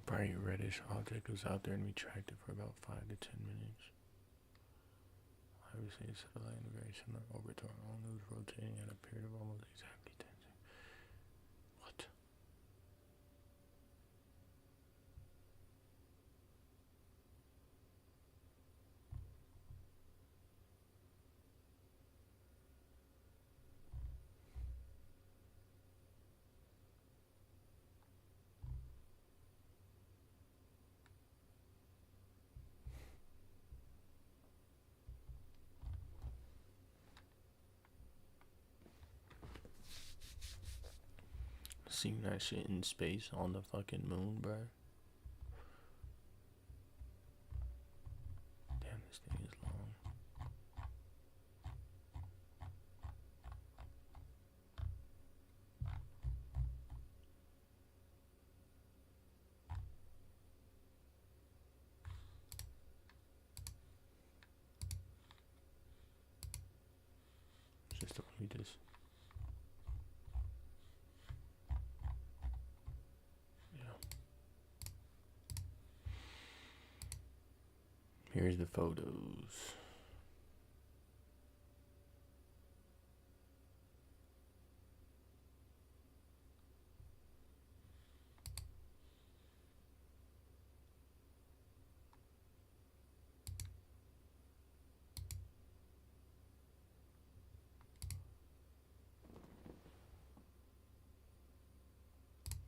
Bright reddish object was out there and we tracked it for about 5 to 10 minutes. Obviously, a satellite in a very similar orbit to our own. It was rotating at a period of almost exactly 10 seconds. What? Seeing that shit in space on the fucking moon, bro. Damn, this thing is long. Just to read this. Here's the photos.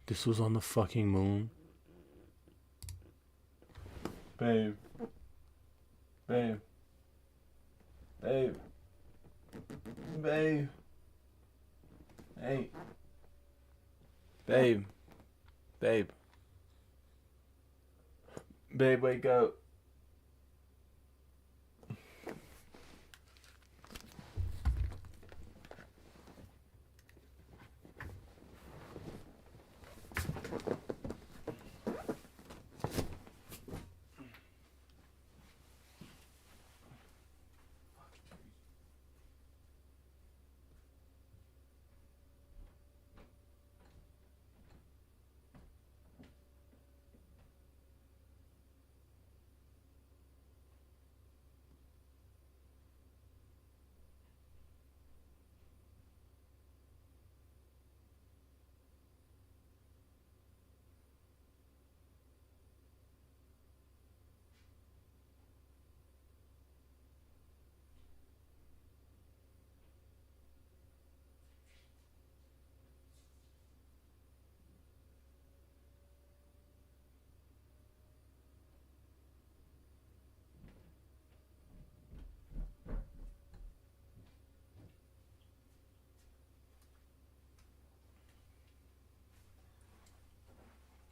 This was on the fucking moon. Babe. Babe. Babe. Babe. Hey. Babe. Babe. Babe, wake up.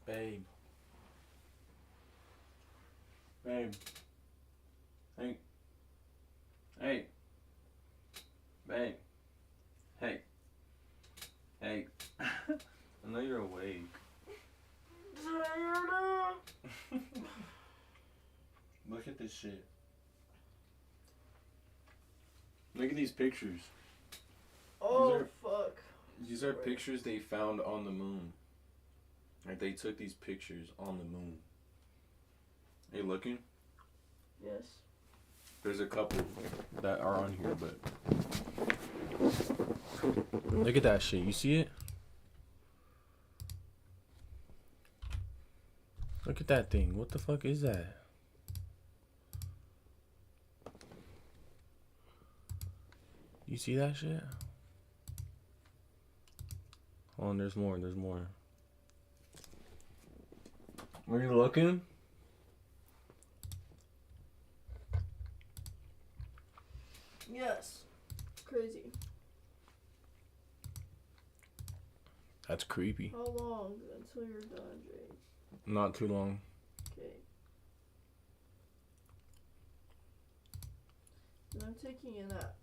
Babe. Babe. Hey. Hey. Babe. Hey. Hey. I know you're awake. Look at this shit. Look at these pictures. Oh, fuck. These are pictures they found on the moon. Like, they took these pictures on the moon. Are you looking? Yes. There's a couple that are on here, but look at that shit. You see it? Look at that thing. What the fuck is that? You see that shit? Hold on, there's more. There's more. Were you looking? Yes. Crazy. That's creepy. How long until you're done, Jake? Not too long. Okay. And I'm taking a nap.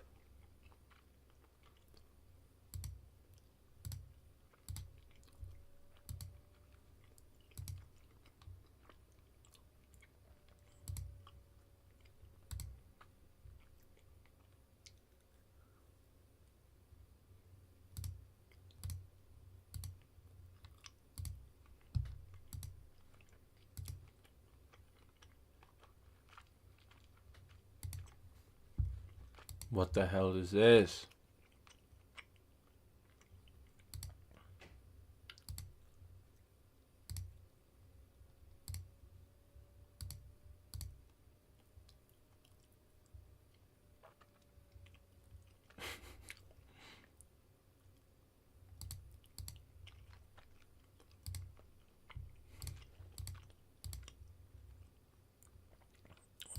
What the hell is this?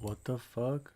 What the fuck?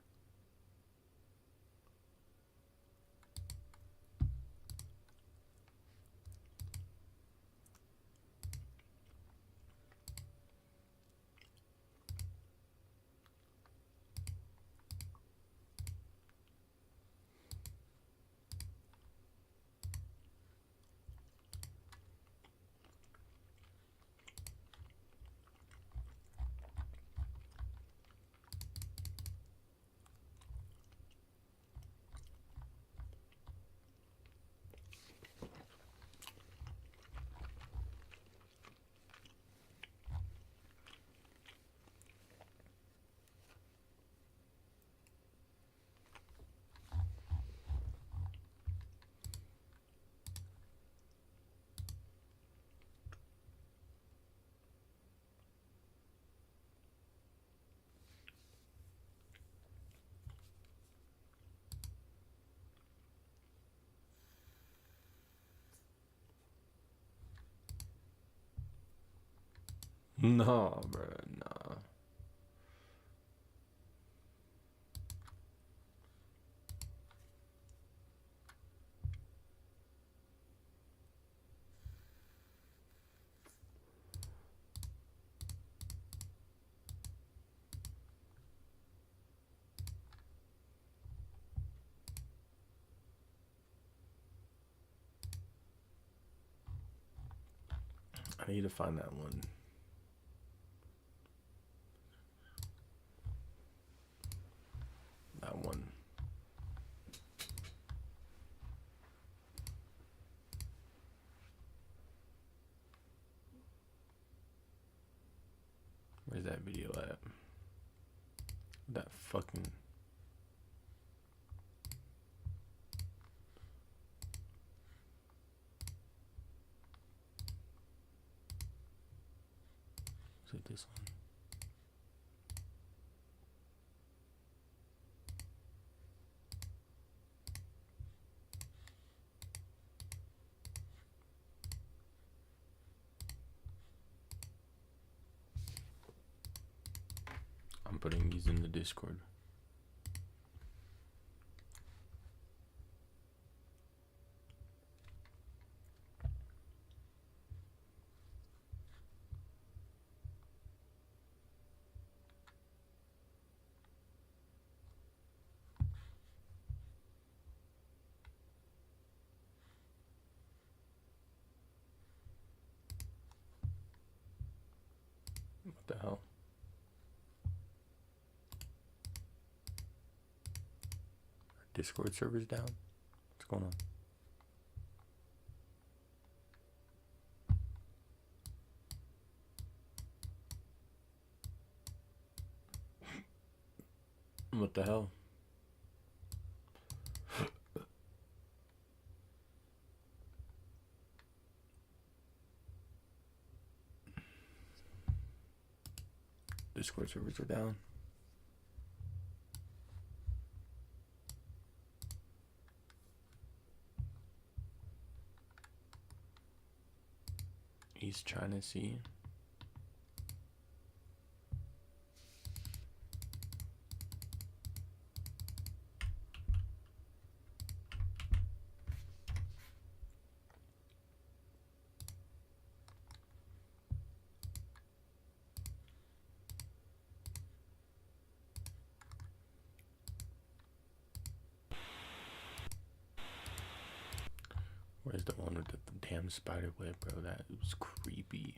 No, bro, nah. I need to find that one. That one. Where's that video at? That fucking... Is it this one? I'm putting these in the Discord. What the hell? Our Discord server's down? What's going on? What the hell? Discord servers are down. East China Sea. Where's the one with the damn spider web, bro? That was creepy.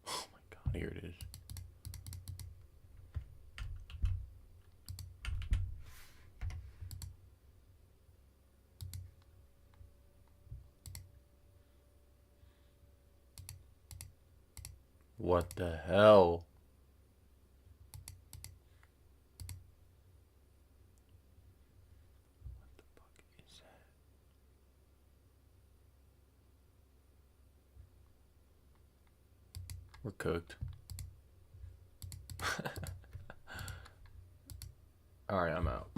Oh my god, here it is. What the hell? What the fuck is that? We're cooked. Alright, I'm out.